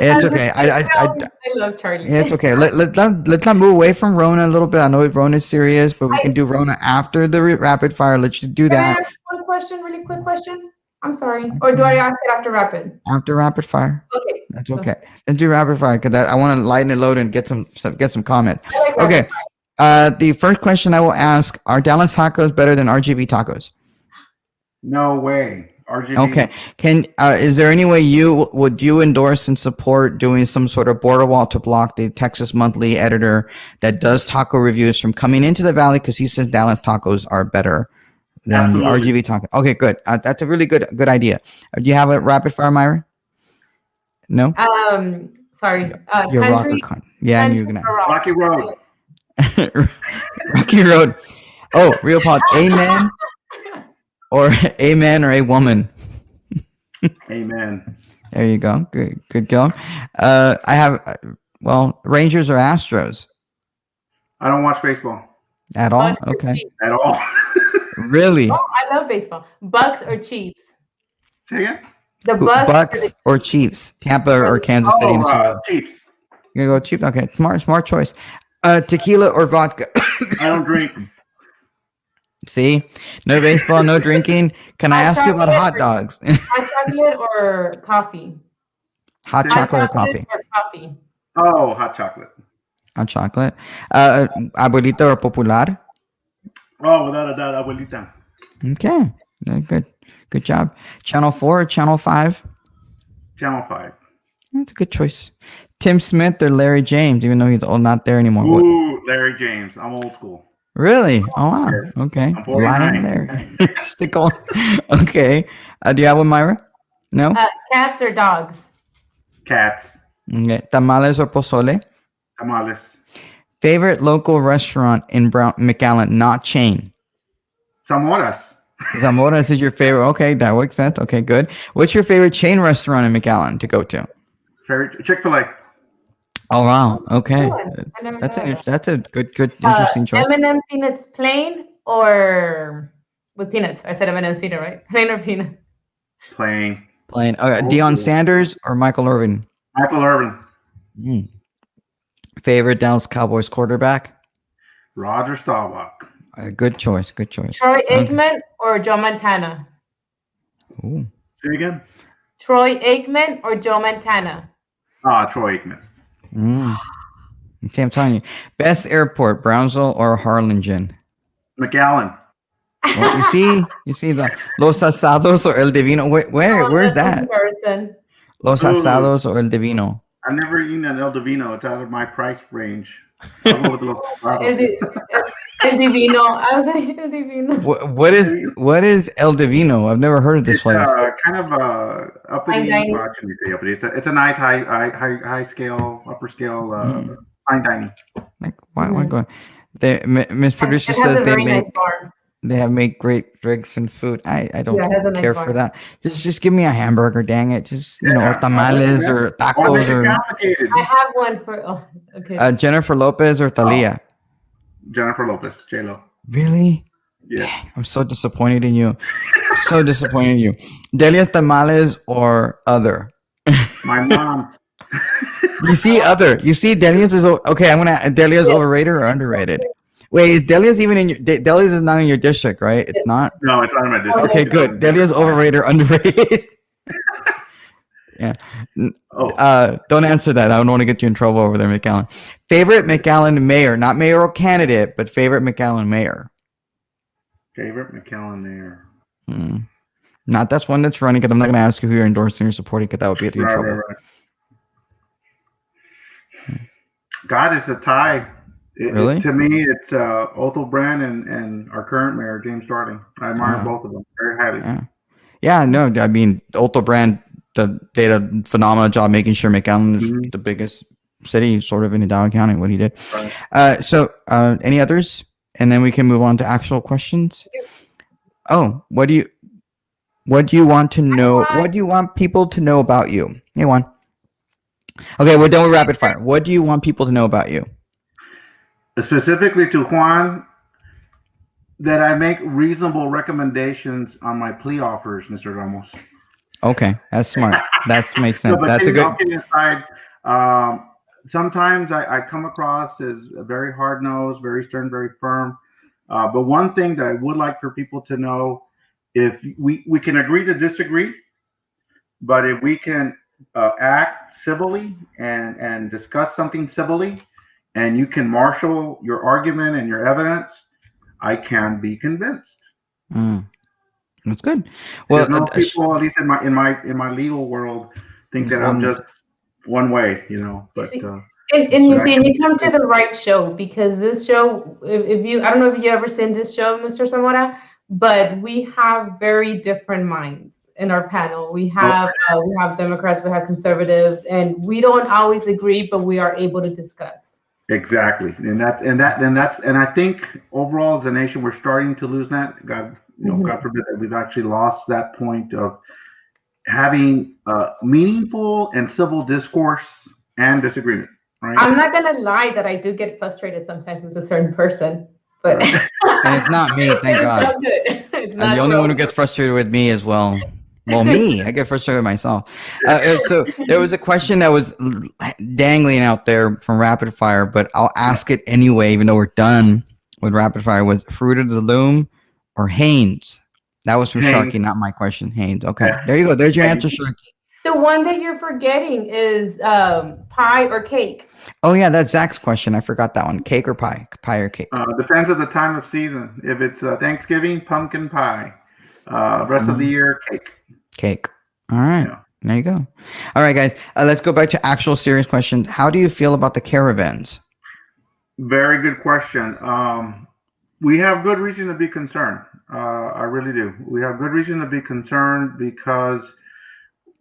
It's okay. I love Charlie. It's okay. Let's not move away from Rona a little bit. I know Rona is serious, but we can do Rona after the rapid fire. Let's do Can I that. ask one question, really quick question? I'm sorry. Or do I ask it after rapid? After rapid fire. Okay. That's okay. Let's do rapid fire because I want to lighten the load and get some comments. Okay. The first question I will ask: are Dallas tacos better than RGV tacos? No way. RGV. Okay. Is there any way would you endorse and support doing some sort of border wall to block the Texas Monthly editor that does taco reviews from coming into the valley because he says Dallas tacos are better than the RGV taco? Okay, good. That's a really good idea. Do you have a rapid fire, Myra? No. Sorry. Your Country. Yeah, and you're gonna Rocky Road. Rocky Road. Oh, real pod. Amen. Or amen or a woman. Amen. There you go. Good go. I have Rangers or Astros? I don't watch baseball. At all? Okay. At all. Really? Oh, I love baseball. Bucks or Chiefs? Say again? The Bucks or Chiefs? Tampa or Kansas City? Chiefs. You're gonna go Chiefs? Okay. Smart choice. Tequila or vodka? I don't drink. See, no baseball, no drinking. Can I ask you about hot dogs? Hot chocolate or coffee? Hot chocolate or coffee? Oh, hot chocolate. Hot chocolate. Abuelita or popular? Oh, without a doubt, abuelita. Okay, good job. Channel 4 or Channel 5? Channel 5. That's a good choice. Tim Smith or Larry James, even though he's not there anymore. Ooh, Larry James. I'm old school. Really? Oh, wow. Yes. Okay. I'm 49. Lying there. Stick on. Okay. Do you have one, Myra? No? Cats or dogs? Cats. Okay. Tamales or pozole? Tamales. Favorite local restaurant in McAllen, not chain? Zamora's. Zamora's is your favorite. Okay, that makes sense. Okay, good. What's your favorite chain restaurant in McAllen to go to? Chick-fil-A. Oh, wow. Okay. That's a good, interesting choice. M&M peanuts plain or with peanuts? I said M&M's peanut, right? Plain or peanut? Plain. Okay. Deion Sanders or Michael Irvin? Michael Irvin. Favorite Dallas Cowboys quarterback? Roger Staubach. Good choice. Troy Aikman or Joe Montana? Ooh. Say again? Troy Aikman or Joe Montana? Troy Aikman. Okay, I'm telling you. Best airport, Brownsville or Harlingen? McAllen. Well, you see the Los Asados or El Divino. Where's that? Los Asados or El Divino? I've never eaten at El Divino. It's out of my price range. I'll go with Los Asados. El Divino. I was like, El Divino. What is El Divino? I've never heard of this It's place. kind of Fine uppity. dining. Well, I shouldn't say uppity. It's a nice high scale, upper scale Mm. fine dining. Like why Mhm. go? Miss And Producer it has says a very nice bar. they have make great drinks and food. I don't Yeah, it has a nice care for bar. that. Just give me a hamburger, dang it. Just or Yeah, tamales yeah. or Why make tacos it or complicated? I have one for. Oh, okay. Jennifer Lopez or Thalia. Jennifer Lopez, J Lo. Really? Yes. Dang, I'm so disappointed in you. So disappointed in you. Delia's tamales or other. My mom. You see other. You see Delia's is okay. I'm gonna Delia's overrated or underrated. Wait, is Delia's even in your Delia's is not in your district, right? It's not. No, it's not in my district. Okay, good. Delia's overrated or underrated. Yeah. Oh, Don't answer that. I don't want to get you in trouble over there, McAllen. Favorite McAllen mayor, not mayoral candidate, but favorite McAllen mayor. favorite McAllen there. Hmm. Not that's one that's running. Because I'm not going to ask you who you're endorsing or supporting, because that would get you in Right, trouble. right, right. God, it's a tie. Really? To me, it's Othel Brand and our current mayor, James Starling. I admire both of them very highly. Yeah. Yeah. No, I mean, Otto Brand, they did a phenomenal job making sure McAllen is the biggest city, sort of in Hidalgo County. What he did. Right. So, any others, and then we can move on to actual questions. Oh, what do you want to know? What do you want people to know about you? Hey, Juan. Okay, we're done with rapid fire. What do you want people to know about you? Specifically to Juan, that I make reasonable recommendations on my plea offers, Mr. Ramos. Okay, that's smart. That makes sense. No, but That's a good. kidding aside, sometimes I come across as very hard nosed, very stern, very firm. But one thing that I would like for people to know, if we can agree to disagree, but if we can act civilly and discuss something civilly, and you can marshal your argument and your evidence, I can be convinced. That's good. Well, Because most people, at least in my legal world, think that I'm just one way, But and you see, and you come to the right show, because this show, if you, I don't know if you ever seen this show, Mr. Zamora, but we have very different minds in our panel. We have Democrats, we have conservatives, and we don't always agree, but we are able to discuss. Exactly, and I think overall as a nation we're starting to lose that. God forbid that we've actually lost that point of having meaningful and civil discourse and disagreement. Right? I'm not gonna lie that I do get frustrated sometimes with a certain person, but and it's not me, thank God. Not good. It's not and the only one who gets frustrated with me as well. Well, me, I get frustrated with myself. So there was a question that was dangling out there from Rapid Fire, but I'll ask it anyway, even though we're done with Rapid Fire. Was Fruit of the Loom or Haynes? That was from Sharky, not my question. Haynes. Okay, there you go. There's your answer, Sharky. The one that you're forgetting is pie or cake. Oh yeah, that's Zach's question. I forgot that one. Cake or pie? Pie or cake? Depends on the time of season. If it's Thanksgiving, pumpkin pie. Rest of the year, cake. Cake. All right. Yeah. There you go. All right, guys. Let's go back to actual serious questions. How do you feel about the caravans? Very good question. We have good reason to be concerned. I really do. We have good reason to be concerned because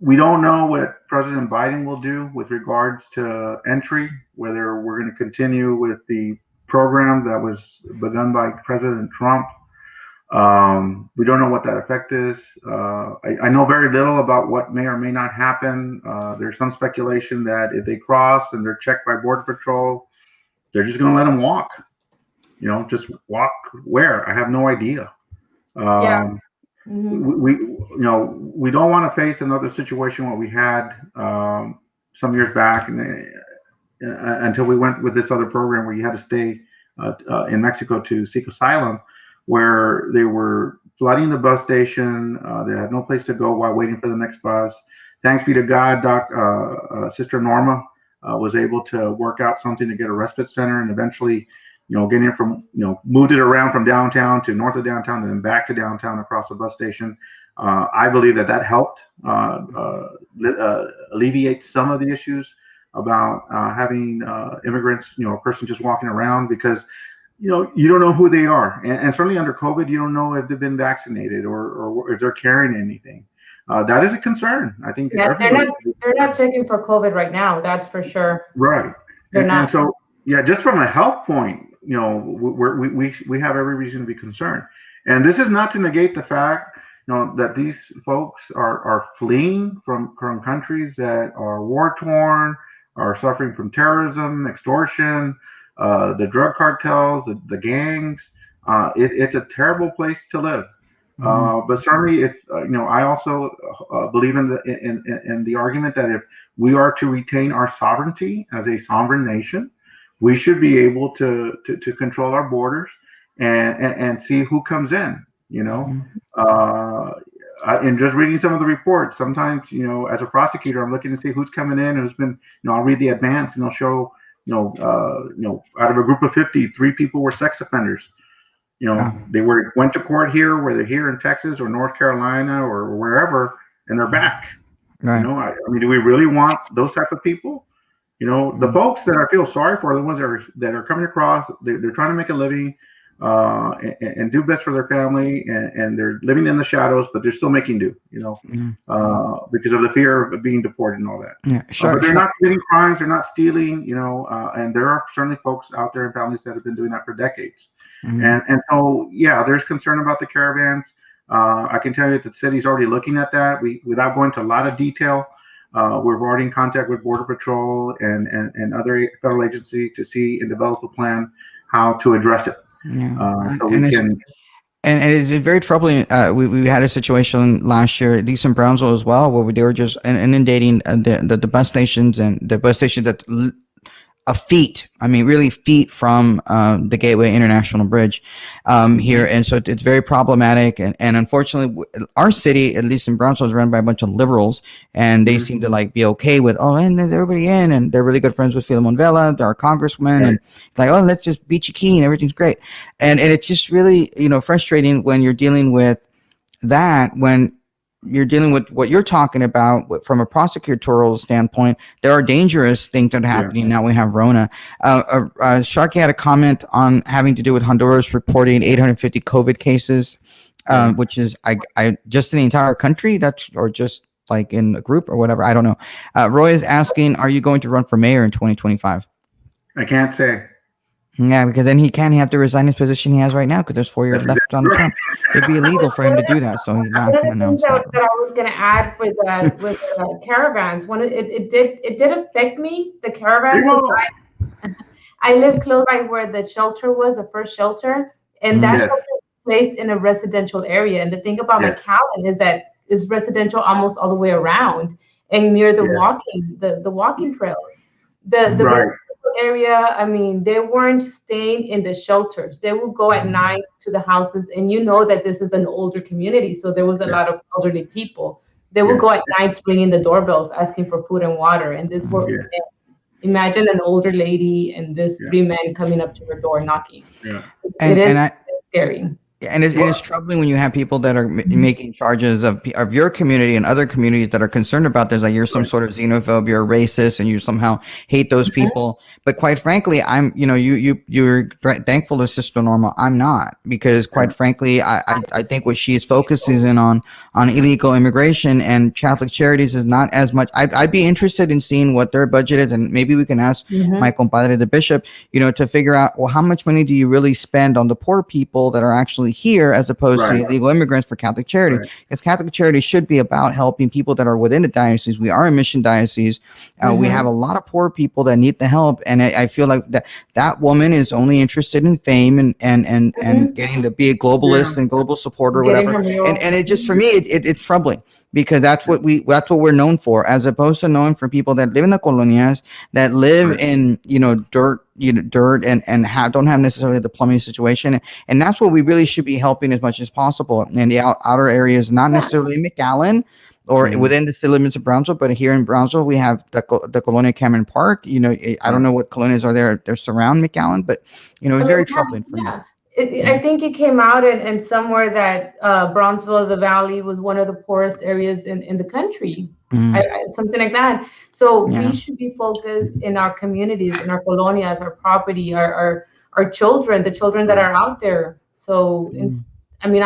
we don't know what President Biden will do with regards to entry, whether we're going to continue with the program that was begun by President Trump. We don't know what that effect is. I know very little about what may or may not happen. There's some speculation that if they cross and they're checked by Border Patrol, they're just going to let them walk. Just walk where? I have no idea. Yeah. We don't want to face another situation what we had some years back, until we went with this other program where you had to stay in Mexico to seek asylum, where they were flooding the bus station. They had no place to go while waiting for the next bus. Thanks be to God, Sister Norma was able to work out something to get a respite center, and eventually getting it from, moved it around from downtown to north of downtown and then back to downtown across the bus station. I believe that helped alleviate some of the issues about having immigrants, a person just walking around, because you don't know who they are, and certainly under COVID, you don't know if they've been vaccinated or if they're carrying anything. That is a concern. I think Yeah, everybody. they're not checking for COVID right now. That's for sure. Right, They're and not. so yeah, just from a health point, we have every reason to be concerned, and this is not to negate the fact that these folks are fleeing from countries that are war torn, are suffering from terrorism, extortion, the drug cartels, the gangs. It's a terrible place to live. But certainly, if I also believe in the argument that if we are to retain our sovereignty as a sovereign nation, we should be able to control our borders and see who comes in. Uh, and just reading some of the reports, sometimes as a prosecutor, I'm looking to see who's coming in, who's been. I'll read the advance, and they'll show out of a group of 50, 3 people were sex offenders. They went to court here, whether here in Texas or North Carolina or wherever, and they're back. Right. I mean, do we really want those type of people? The folks that I feel sorry for are the ones that are coming across. They're trying to make a living and do best for their family, and they're living in the shadows, but they're still making do. Because of the fear of being deported and all that. Yeah, sure. But they're not committing crimes. They're not stealing. And there are certainly folks out there and families that have been doing that for decades. And so yeah, there's concern about the caravans. I can tell you that the city's already looking at that. Without going into a lot of detail, we're already in contact with Border Patrol and other federal agencies to see and develop a plan how to address it. So we can. And it's very troubling. We had a situation last year, at least in Brownsville as well, where they were just inundating the bus stations, and the bus stations that really feet from the Gateway International Bridge here. And so it's very problematic. And unfortunately, our city, at least in Brownsville, is run by a bunch of liberals, and they seem to be okay with, and there's everybody in, and they're really good friends with Filemon Vela, our congressman, and let's just beat Joaquin, and everything's great. And it's just really, frustrating when you're dealing with that, when you're dealing with what you're talking about from a prosecutorial standpoint. There are dangerous things that are happening now. We have Rona. Sharky had a comment on having to do with Honduras reporting 850 COVID cases, which is I just in the entire country. Or just like in a group or whatever. I don't know. Roy is asking, are you going to run for mayor in 2025? I can't say. Yeah, because then he have to resign his position he has right now because there's 4 years left on the term. It'd be illegal for him to do that, so he's not going to announce that. That I was going to add with caravans. It did affect me, the caravans. I live close by where the shelter was, the first shelter, and that shelter was placed in a residential area. And the thing about McAllen is that it's residential almost all the way around, and near the walking trails, the residential area. I mean, they weren't staying in the shelters. They would go at night to the houses, and that this is an older community, so there was a lot of elderly people. They would go at nights ringing the doorbells asking for food and water, and this were imagine an older lady and this 3 men coming up to her door knocking. It is scary. And it's troubling when you have people that are making charges of your community and other communities that are concerned about this, like you're some sort of xenophobe, you're racist, and you somehow hate those people. But quite frankly, I'm, you're thankful to Sister Norma. I'm not, because quite frankly, I think what she is focusing on illegal immigration and Catholic Charities is not as much. I'd be interested in seeing what their budget is, and maybe we can ask my compadre, the bishop, to figure out, well, how much money do you really spend on the poor people that are actually here as opposed to illegal immigrants for Catholic Charities? Because Catholic Charities should be about helping people that are within the diocese. We are a mission diocese. We have a lot of poor people that need the help, and I feel like that woman is only interested in fame and getting to be a globalist and global supporter or whatever. And it just, for me, it's troubling, because that's what we're known for, as opposed to known for people that live in the colonias, that live in dirt and don't have necessarily the plumbing situation, and that's what we really should be helping as much as possible in the outer areas, not necessarily in McAllen or within the city limits of Brownsville, but here in Brownsville we have the Colonia Cameron Park. I don't know what colonias are there that surround McAllen, but it's very troubling for me. I think it came out in somewhere that Brownsville, the Valley, was one of the poorest areas in the country, something like that. So we should be focused in our communities, in our colonias, our property, our our children, the children that are out there. So, I mean,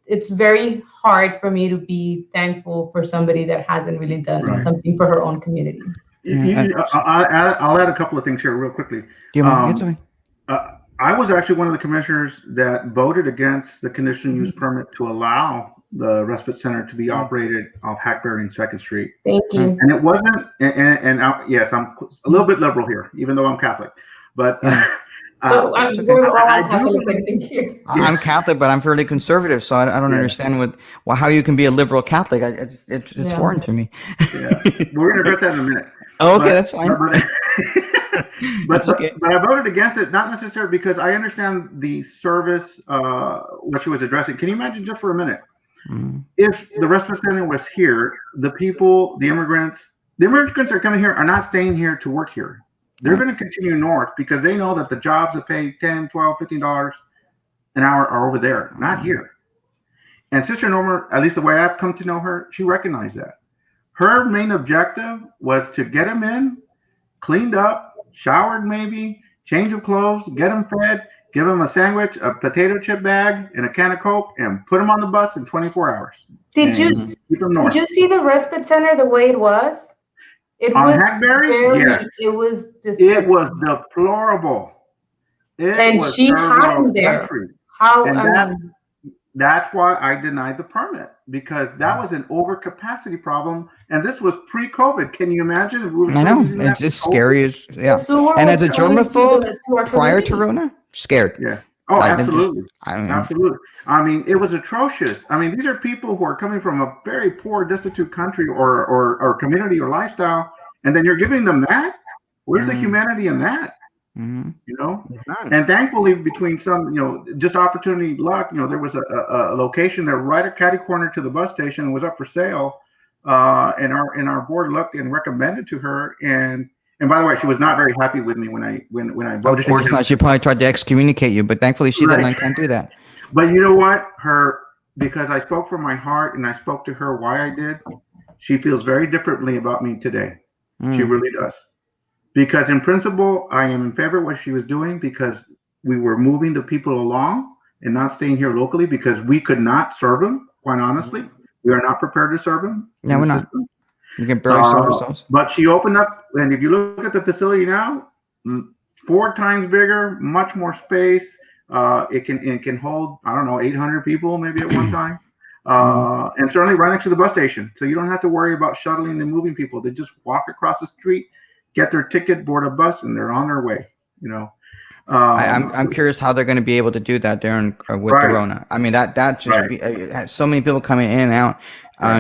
it's very hard for me to be thankful for somebody that hasn't really done something for her own community. I'll add a couple of things here real quickly. Do you mind? I was actually one of the commissioners that voted against the conditional use permit to allow the respite center to be operated off Hackberry and 2nd Street. Thank you. And it wasn't, yes, I'm a little bit liberal here, even though I'm Catholic. But so we're all Catholic, I think here. I'm Catholic, but I'm fairly conservative, so I don't understand how you can be a liberal Catholic. It's foreign to me. Yeah, we're going to address that in a minute. Oh, okay, that's fine. But I voted against it, not necessarily because I understand the service, what she was addressing. Can you imagine just for a minute, if the respite center was here, the immigrants that are coming here are not staying here to work here. They're going to continue north because they know that the jobs that pay $10, $12, $15 an hour are over there, not here. And Sister Norma, at least the way I've come to know her, she recognized that. Her main objective was to get them in, cleaned up, showered maybe, change of clothes, get them fed, give them a sandwich, a potato chip bag, and a can of Coke, and put them on the bus in 24 hours. Did you see the respite center the way it was? It on was Hackberry? Yes. It was disgusting. It was deplorable. She had him there. That's why I denied the permit, because that was an overcapacity problem, and this was pre-COVID. Can you imagine? I know, it's scary. And as a germaphobe prior to Rona, scared. Yeah. Oh, absolutely. Absolutely. I mean, it was atrocious. I mean, these are people who are coming from a very poor, destitute country or community or lifestyle, and then you're giving them that? Where's the humanity in that? You know, and thankfully, between some, just opportunity, luck, there was a location there right at catty corner to the bus station. It was up for sale, and our board looked and recommended to her. And by the way, she was not very happy with me when I voted. Of course not. She probably tried to excommunicate you, but thankfully she can't do that. But you know what? Because I spoke from my heart and I spoke to her why I did. She feels very differently about me today. She really does. Because in principle, I am in favor of what she was doing, because we were moving the people along and not staying here locally because we could not serve them, quite honestly. We are not prepared to serve them. No, we're not. We can barely serve ourselves. But she opened up, and if you look at the facility now, 4 times bigger, much more space. It can hold, I don't know, 800 people maybe at one time. And certainly right next to the bus station. So you don't have to worry about shuttling and moving people. They just walk across the street, get their ticket, board a bus, and they're on their way. I'm curious how they're going to be able to do that, Darren, with the Rona. I mean, that just be so many people coming in and out.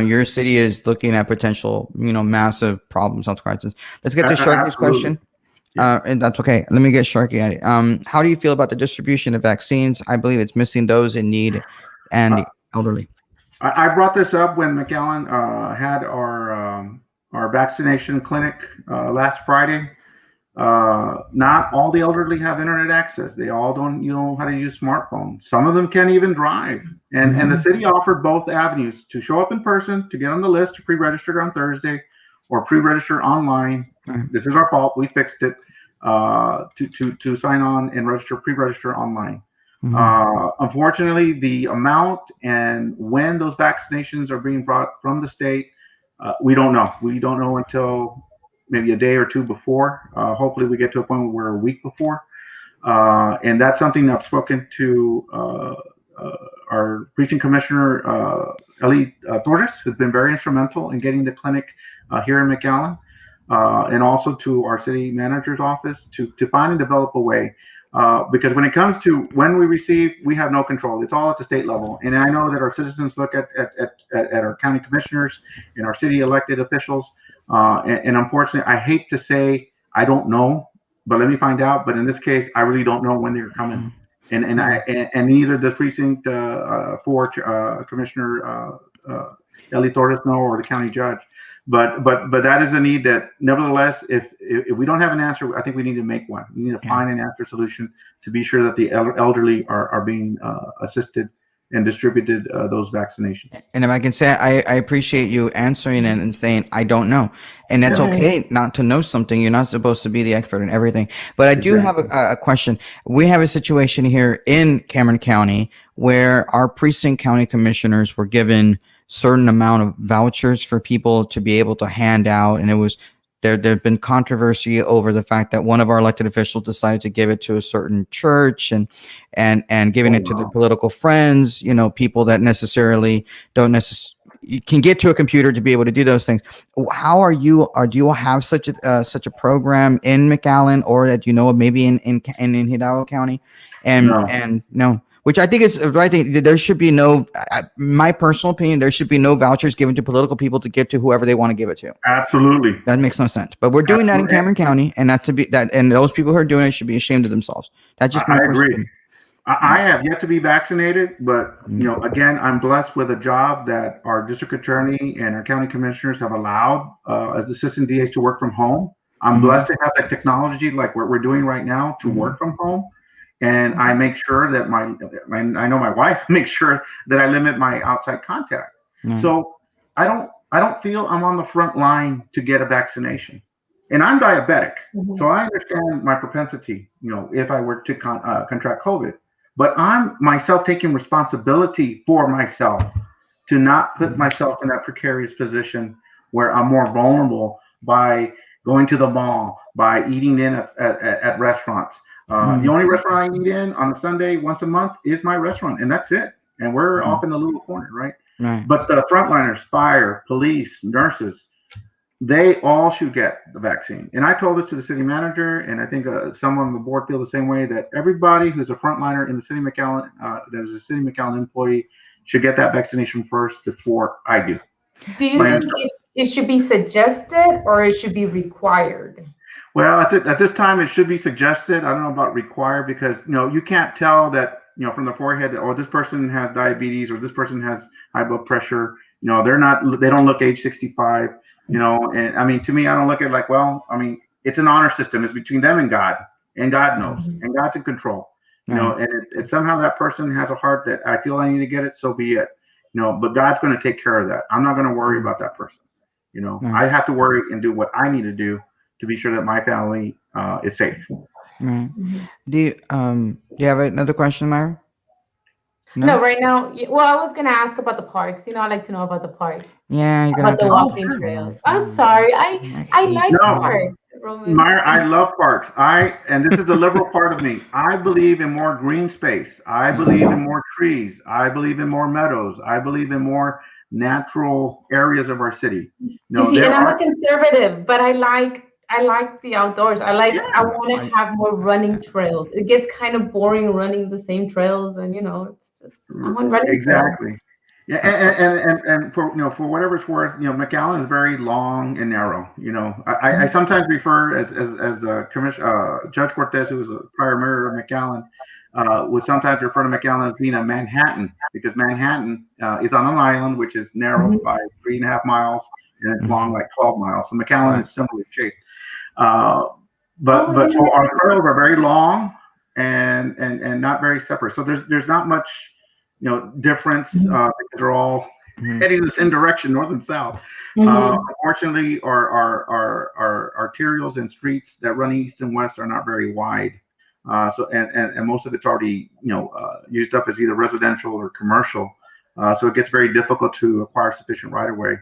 Your city is looking at potential, massive problems, health crisis. Let's get to Sharky's question. And that's okay. Let me get Sharky at it. How do you feel about the distribution of vaccines? I believe it's missing those in need and the elderly. I brought this up when McAllen had our vaccination clinic last Friday. Not all the elderly have internet access. They all don't know how to use smartphones. Some of them can't even drive. And the city offered both avenues: to show up in person, to get on the list, to pre-register on Thursday, or pre-register online. This is our fault. We fixed it. To sign on and pre-register online. Unfortunately, the amount and when those vaccinations are being brought from the state, we don't know. We don't know until maybe a day or two before. Hopefully we get to a point where we're a week before. And that's something I've spoken to our precinct commissioner, Eli Torres, who's been very instrumental in getting the clinic here in McAllen, and also to our city manager's office to find and develop a way. Because when it comes to when we receive, we have no control. It's all at the state level. And I know that our citizens look at our county commissioners and our city elected officials. And unfortunately, I hate to say I don't know, but let me find out. But in this case, I really don't know when they're coming. And neither the precinct 4 commissioner Eli Torres know, or the county judge. But that is a need that, nevertheless, if we don't have an answer, I think we need to make one. We need to find an answer solution to be sure that the elderly are being assisted and distributed those vaccinations. And if I can say, I appreciate you answering and saying, I don't know. And that's Yeah. okay not to know something. You're not supposed to be the expert in everything. But I do have a question. We have a situation here in Cameron County where our precinct county commissioners were given certain amount of vouchers for people to be able to hand out. And it was there'd been controversy over the fact that one of our elected officials decided to give it to a certain church and giving it to their political friends, you know, people that necessarily don't necessarily you can get to a computer to be able to do those things. How are you, or do you have such a program in McAllen, or that you know of maybe in Hidalgo County? And no, which I think is right. I think there should be no, my personal opinion, there should be no vouchers given to political people to give to whoever they want to give it to. Absolutely. That makes no sense. But we're doing that in Cameron County, and not to be that, and those people who are doing it should be ashamed of themselves. That's just my personal opinion. I have yet to be vaccinated, but you know, again, I'm blessed with a job that our district attorney and our county commissioners have allowed as assistant DAs to work from home. I'm blessed to have that technology like what we're doing right now to work from home. And I make sure that I know my wife makes sure that I limit my outside contact. So I don't feel I'm on the front line to get a vaccination. And I'm diabetic, so I understand my propensity, you know, if I were to contract COVID. But I'm myself taking responsibility for myself to not put myself in that precarious position where I'm more vulnerable by going to the mall, by eating in at restaurants. The only restaurant I eat in on a Sunday once a month is my restaurant, and that's it. And we're off in the little corner, right? But the frontliners, fire, police, nurses, they all should get the vaccine. And I told this to the city manager, and I think some on the board feel the same way, that everybody who's a frontliner in the city of McAllen, that is a city of McAllen employee, should get that vaccination first before I do. Do you think it should be suggested or it should be required? Well, at this time, it should be suggested. I don't know about required, because you know, you can't tell that, you know, from the forehead that, oh, this person has diabetes or this person has high blood pressure. You know, they don't look age 65. You know, and I mean, to me, I don't look at it like, well, I mean, it's an honor system. It's between them and God knows, and God's in control. You know, and if somehow that person has a heart that I feel I need to get it, so be it. You know, but God's going to take care of that. I'm not going to worry about that person. You know, I have to worry and do what I need to do to be sure that my family is safe. Do you have another question, Myra? No, right now. Well, I was gonna ask about the parks. You know, I like to know about the parks. Yeah, you're gonna about the walking trails. I'm sorry, I like parks. Myra, I love parks. And this is the liberal part of me. I believe in more green space. I believe in more trees. I believe in more meadows. I believe in more natural areas of our city. You see, and I'm a conservative, but I like the outdoors. I want to have more running trails. It gets kind of boring running the same trails, and you know, it's just I want running exactly. Trails. Yeah, and for, you know, for whatever it's worth, you know, McAllen is very long and narrow. You know, I sometimes refer as Judge Cortez, who was a prior mayor of McAllen, would sometimes refer to McAllen as being a Manhattan, because Manhattan is on an island which is narrow by 3.5 miles and it's long like 12 miles. So McAllen is similarly shaped. But so our trails are very long and not very separate. So there's not much, you know, difference because they're all heading the same direction, north and south. Unfortunately, our arterials and streets that run east and west are not very wide. So most of it's already, you know, used up as either residential or commercial. So it gets very difficult to acquire sufficient right of way.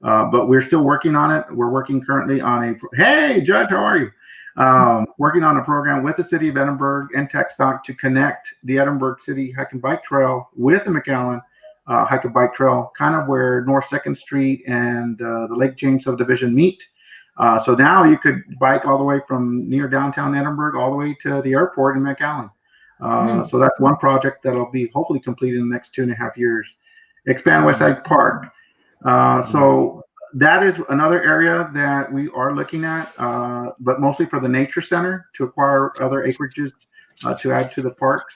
But we're still working on it. We're working currently on hey, Judge, how are you? Working on a program with the city of Edinburgh and TechStock to connect the Edinburgh City Hike and Bike Trail with the McAllen Hike and Bike Trail, kind of where North 2nd Street and the Lake James subdivision meet. So now you could bike all the way from near downtown Edinburgh all the way to the airport in McAllen. So that's one project that'll be hopefully completed in the next 2.5 years. Expand Westside Park. So that is another area that we are looking at, but mostly for the nature center to acquire other acreages to add to the parks.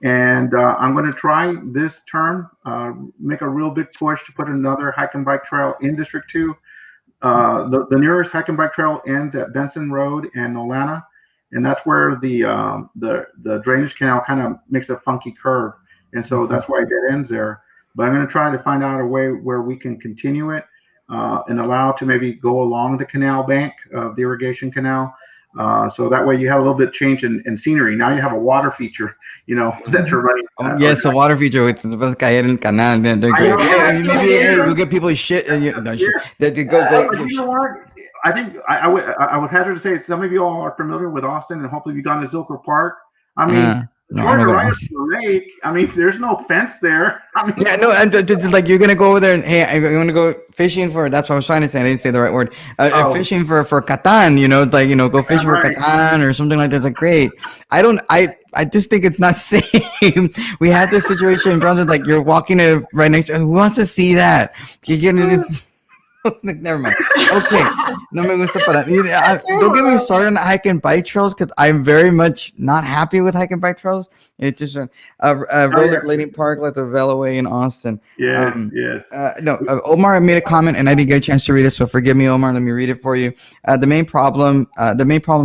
And I'm going to try this term, make a real big push to put another hike and bike trail in District 2. The nearest hike and bike trail ends at Benson Road and Nolana, and that's where the drainage canal kind of makes a funky curve. and so that's why it ends there. But I'm going to try to find out a way where we can continue it and allow to maybe go along the canal bank of the irrigation canal. So that way you have a little bit change in scenery. Now you have a water feature, that you're running. Oh, yes, the water feature with the caer en el canal. They're great. Hey, maybe we'll get people shit. No, shit. They go. But you know what? I think I would hazard to say some of you all are familiar with Austin, and hopefully you've gone to Zilker Park. I mean, no, I'm right up to the lake. I mean, there's no fence there. I mean, yeah, no, I'm just like, you're gonna go over there and, hey, I'm gonna go fishing for. That's what I was trying to say. I didn't say the right word. Fishing for Catan. Like, go fishing for Catan or something like that. Like, great. I just think it's not safe. We have this situation in Brunswick, like you're walking right next to. Who wants to see that? Never mind. Okay. No me gusta para. Don't get me started on hike and bike trails because I'm very much not happy with hike and bike trails. It's just a rollerblading park like the Veloway in Austin. Yes. Omar made a comment and I didn't get a chance to read it, so forgive me, Omar. Let me read it for you. The main problem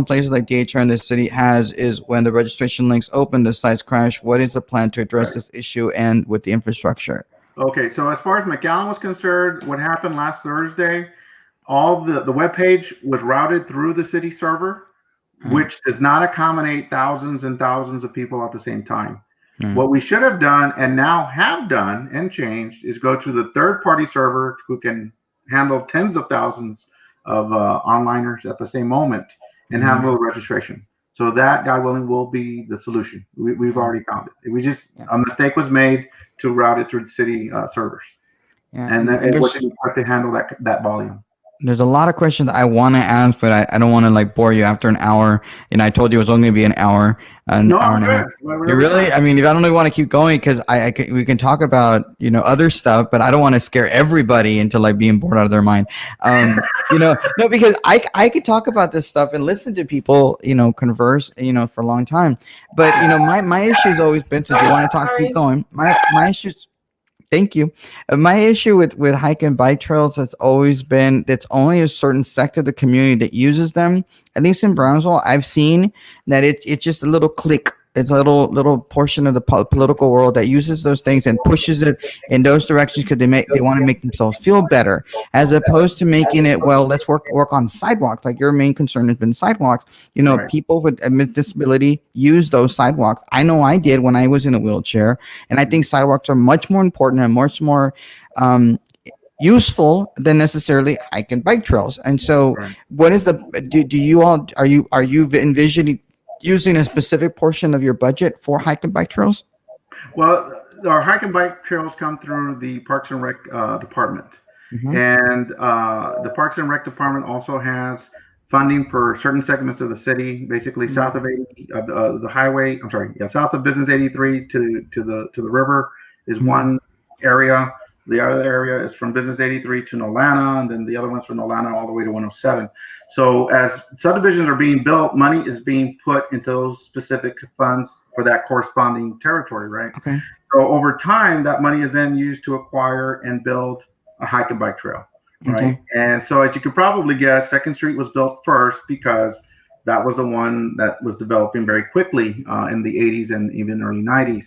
places like DHR in this city has is when the registration links open, the sites crash. What is the plan to address this issue and with the infrastructure? Okay, so as far as McAllen was concerned, what happened last Thursday, all the web page was routed through the city server, which does not accommodate thousands and thousands of people at the same time. What we should have done and now have done and changed is go to the third-party server who can handle tens of thousands of onliners at the same moment and handle the registration. So that, God willing, will be the solution. We've already found it. A mistake was made to route it through the city servers. Yeah, and it wasn't equipped to handle that volume. There's a lot of questions I want to ask, but I don't want to like bore you after an hour. And I told you it was only going to be an hour. Hour and a half. Really? I mean, if I don't really want to keep going, because we can talk about other stuff, but I don't want to scare everybody into like being bored out of their mind. No, because I could talk about this stuff and listen to people converse for a long time. But my issue has always been, since you want to talk, keep going. My issues. Thank you. My issue with hike and bike trails has always been that's only a certain sector of the community that uses them. At least in Brownsville, I've seen that it's just a little clique. It's a little portion of the political world that uses those things and pushes it in those directions because they want to make themselves feel better, as opposed to making it, well, let's work on sidewalks. Like your main concern has been sidewalks. Right. People with disability use those sidewalks. I know I did when I was in a wheelchair, and I think sidewalks are much more important and much more useful than necessarily hike and bike trails. And so, what is do you all are you envisioning using a specific portion of your budget for hike and bike trails? Well, our hike and bike trails come through the Parks and Rec department. And the Parks and Rec department also has funding for certain segments of the city, basically south of the highway. I'm sorry, south of Business 83 to the river is one area. The other area is from Business 83 to Nolana, and then the other one's from Nolana all the way to 107. So as subdivisions are being built, money is being put into those specific funds for that corresponding territory, right? Okay. So over time, that money is then used to acquire and build a hike and bike trail, right? Okay. And so as you could probably guess, 2nd Street was built first because that was the one that was developing very quickly in the 80s and even early 90s.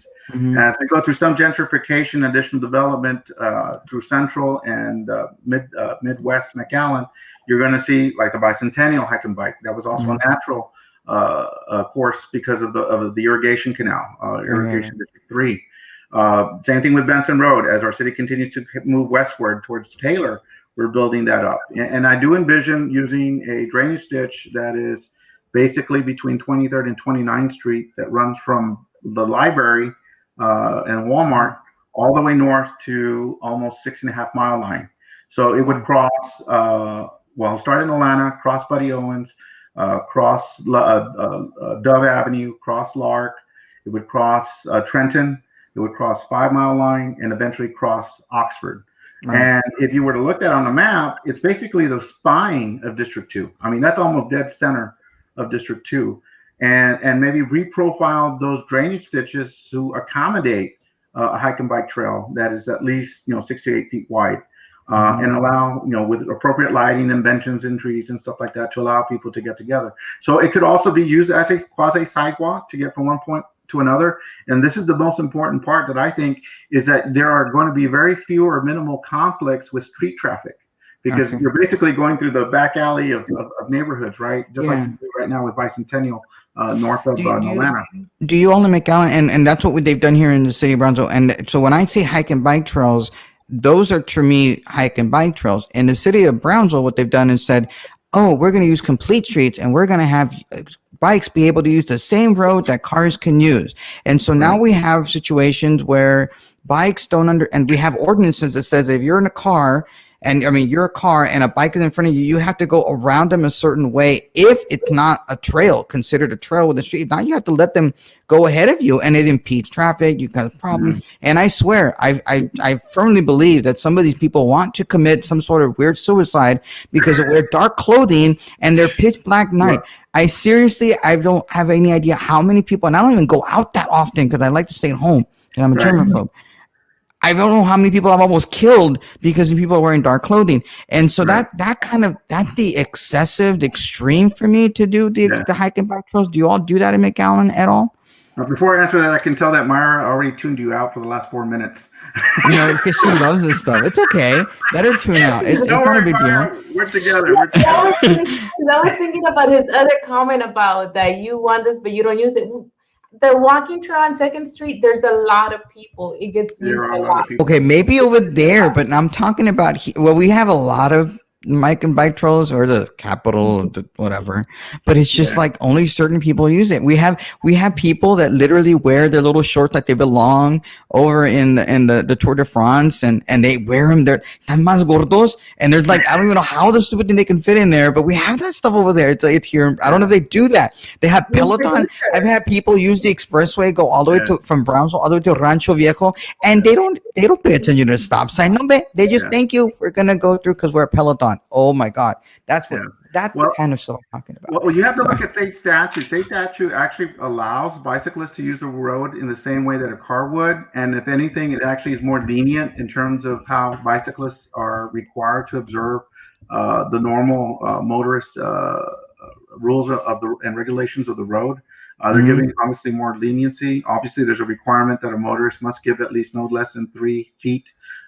As we go through some gentrification, additional development through Central and Midwest McAllen, you're going to see like the Bicentennial hike and bike. That was also a natural course because of the irrigation canal, irrigation District 3. Same thing with Benson Road. As our city continues to move westward towards Taylor, we're building that up. And I do envision using a drainage ditch that is basically between 23rd and 29th Street that runs from the library and Walmart all the way north to almost 6.5 mile line. So it would cross, start in Atlanta, cross Buddy Owens, cross Dove Avenue, cross Lark. It would cross Trenton. It would cross 5 mile line and eventually cross Oxford. And if you were to look at that on a map, it's basically the spine of District 2. I mean, that's almost dead center of District 2. And maybe reprofile those drainage ditches to accommodate a hike and bike trail that is at least 6 to 8 feet wide, and allow with appropriate lighting and benches and trees and stuff like that to allow people to get together. So it could also be used as a quasi sidewalk to get from one point to another. And this is the most important part that I think is that there are going to be very few or minimal conflicts with street traffic because Okay. you're basically going through the back alley of neighborhoods, right? Just like Yeah. you do right now with Bicentennial north of Do you Nolana. do you own the McAllen? And that's what they've done here in the city of Brownsville. And so when I say hike and bike trails, those are to me hike and bike trails. In the city of Brownsville, what they've done is said, oh, we're going to use complete streets and we're going to have bikes be able to use the same road that cars can use. And so now we have situations where bikes don't and we have ordinances that says if you're in a car and I mean, you're a car and a bike is in front of you, you have to go around them a certain way. If it's not a trail, considered a trail with the street, now you have to let them go ahead of you and it impedes traffic. You've got a problem. Mm-hmm. And I swear, I firmly believe that some of these people want to commit some sort of weird suicide because they wear dark clothing and they're pitch black night. I don't have any idea how many people, and I don't even go out that often because I like to stay at home and I'm a germaphobe. I don't know how many people I've almost killed because people are wearing dark clothing. And so that's the excessive, the extreme for me to do the hike and bike trails. Do you all do that in McAllen at all? Before I answer that, I can tell that Myra already tuned you out for the last 4 minutes. No, because she loves this stuff. It's okay. Let her tune out. It's not a big deal. We're together. I was thinking about his other comment about that you want this, but you don't use it. The walking trail on 2nd Street, there's a lot of people. It gets used a lot. Okay, maybe over there, but I'm talking about we have a lot of hike and bike trails or the Capitol, whatever, but it's just like only certain people use it. We have people that literally wear their little shorts like they belong over in the Tour de France, and they wear them. They're tan más gordos, and there's like I don't even know how the stupid thing they can fit in there, but we have that stuff over there. It's here. I don't know if they do that. They have Peloton. I've had people use the expressway, go all the way from Brownsville all the way to Rancho Viejo, and they don't pay attention to the stop sign. No, they just thank you. We're gonna go through because we're a Peloton. Oh my God, that's the kind of stuff I'm talking about. Well, you have to look at state statute. State statute actually allows bicyclists to use the road in the same way that a car would, and if anything, it actually is more lenient in terms of how bicyclists are required to observe the normal motorist rules and regulations of the road. They're giving obviously more leniency. Obviously, there's a requirement that a motorist must give at least no less than 3 feet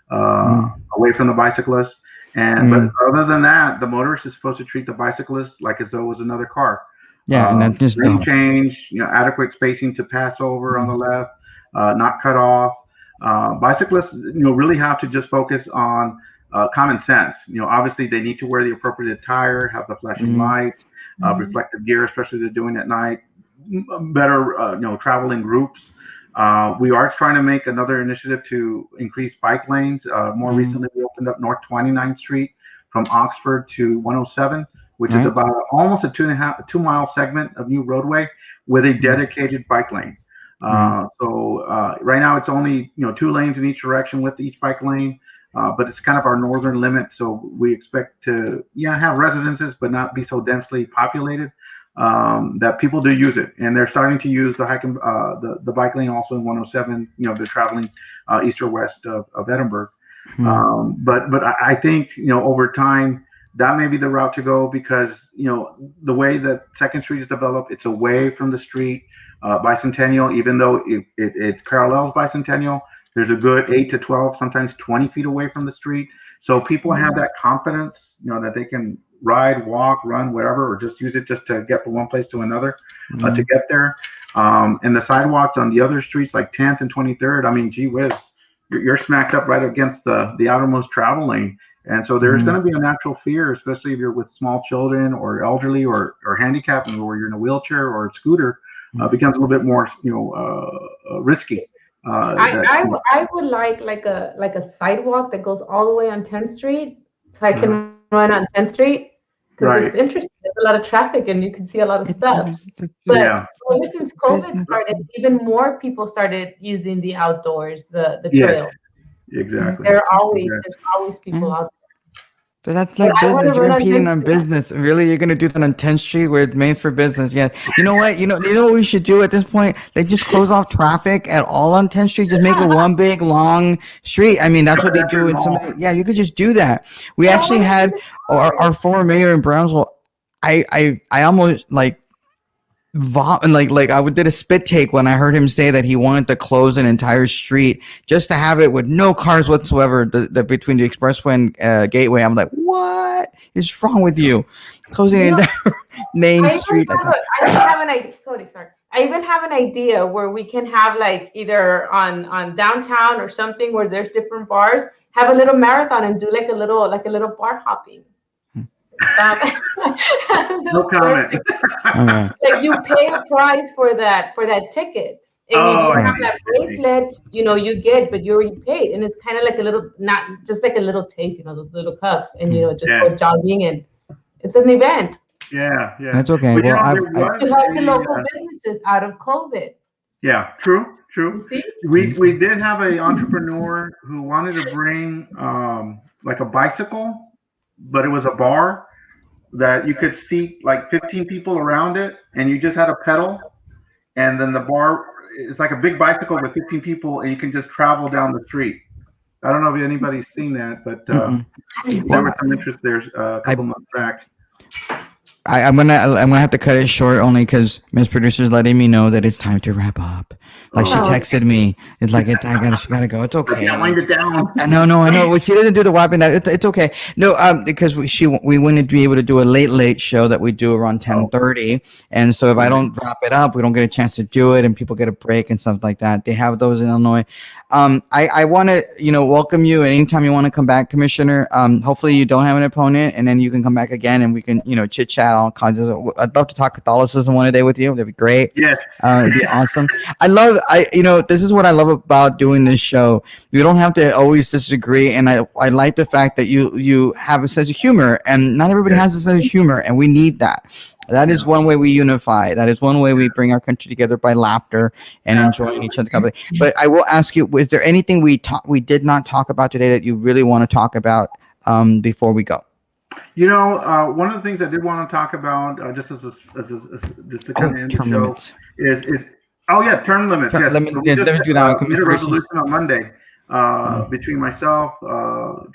away from the bicyclist. But other than that, the motorist is supposed to treat the bicyclist like as though it was another car. And that just lane change, adequate spacing to pass over on the left, not cut off. Bicyclists, really have to just focus on common sense. Obviously they need to wear the appropriate attire, have the flashing lights, reflective gear, especially if they're doing at night. Better, travel in groups. We are trying to make another initiative to increase bike lanes. More recently, we opened up North 29th Street from Oxford to 107, which is about almost a 2 mile segment of new roadway with a dedicated bike lane. So right now it's only 2 lanes in each direction with each bike lane, but it's kind of our northern limit. So we expect to have residences, but not be so densely populated. That people do use it, and they're starting to use the hike and the bike lane also in 107. They're traveling east or west of Edinburgh. But I think over time that may be the route to go because the way that 2nd Street is developed, it's away from the street. Bicentennial, even though it parallels Bicentennial, there's a good 8 to 12, sometimes 20 feet away from the street. So people have that confidence, that they can ride, walk, run, whatever, or just use it just to get from one place to another to get there. And the sidewalks on the other streets like 10th and 23rd, I mean, gee whiz, you're smacked up right against the outermost travel lane. And so there's going to be a natural fear, especially if you're with small children or elderly or handicapped, or you're in a wheelchair or a scooter, becomes a little bit more, risky. I would like a sidewalk that goes all the way on 10th Street, so I can run on 10th Street because it's interesting. There's a lot of traffic and you can see a lot of stuff. But ever since COVID started, even more people started using the outdoors, the trail. Exactly. There's always people out there. But that's like business. You're impeding on business. Really, you're gonna do that on 10th Street where it's made for business? Yeah. You know what? You know what we should do at this point? They just close off traffic at all on 10th Street. Just make it one big long street. I mean, that's what they do in some. Yeah, you could just do that. We actually had our former mayor in Brownsville. I almost like and like I did a spit take when I heard him say that he wanted to close an entire street just to have it with no cars whatsoever the between the expressway and Gateway. I'm like, what is wrong with you? Closing You an know, entire main street like that. I even have an idea. Cody, sorry. I even have an idea where we can have like either on downtown or something where there's different bars, have a little marathon and do like a little bar hopping. No comment. Okay. Like you pay a price for that ticket. And Oh, if you I have see. that bracelet, you get, but you already paid. And it's kind of like a little, not just like a little taste, those little cups, and just go jogging, and it's an event Yeah, yeah. That's okay. But, Well, there was to help the a, local businesses out of COVID. yeah, true. You see? We did have a entrepreneur who wanted to bring like a bicycle, but it was a bar that you could seat like 15 people around it, and you just had a pedal, and then the bar is like a big bicycle with 15 people, and you can just travel down the street. I don't know if anybody's seen that, but there was some interest there a couple months back. I'm gonna have to cut it short only because Miss Producer's letting me know that it's time to wrap up. Like she texted me, it's like she gotta go. It's okay. Yeah, wind it down. I know. Well, she doesn't do the wiping that. It's okay. No, because we wouldn't be able to do a late show that we do around 10:30, and so if I don't wrap it up, we don't get a chance to do it, and people get a break and stuff like that. They have those in Illinois. I want to welcome you, and anytime you want to come back, Commissioner. Hopefully you don't have an opponent, and then you can come back again, and we can chit chat all kinds of. I'd love to talk Catholicism one day with you. That'd be great. Yes, it'd be awesome. This is what I love about doing this show. You don't have to always disagree, and I like the fact that you have a sense of humor, and not everybody has a sense of humor, and we need that. That is one way we unify. That is one way we bring our country together, by laughter and enjoying each other's company. But I will ask you: is there anything we did not talk about today that you really want to talk about before we go? One of the things I did want to talk about, just to kind of end the show, is term limits. Yes. Let me do that. We did a resolution on Monday between myself,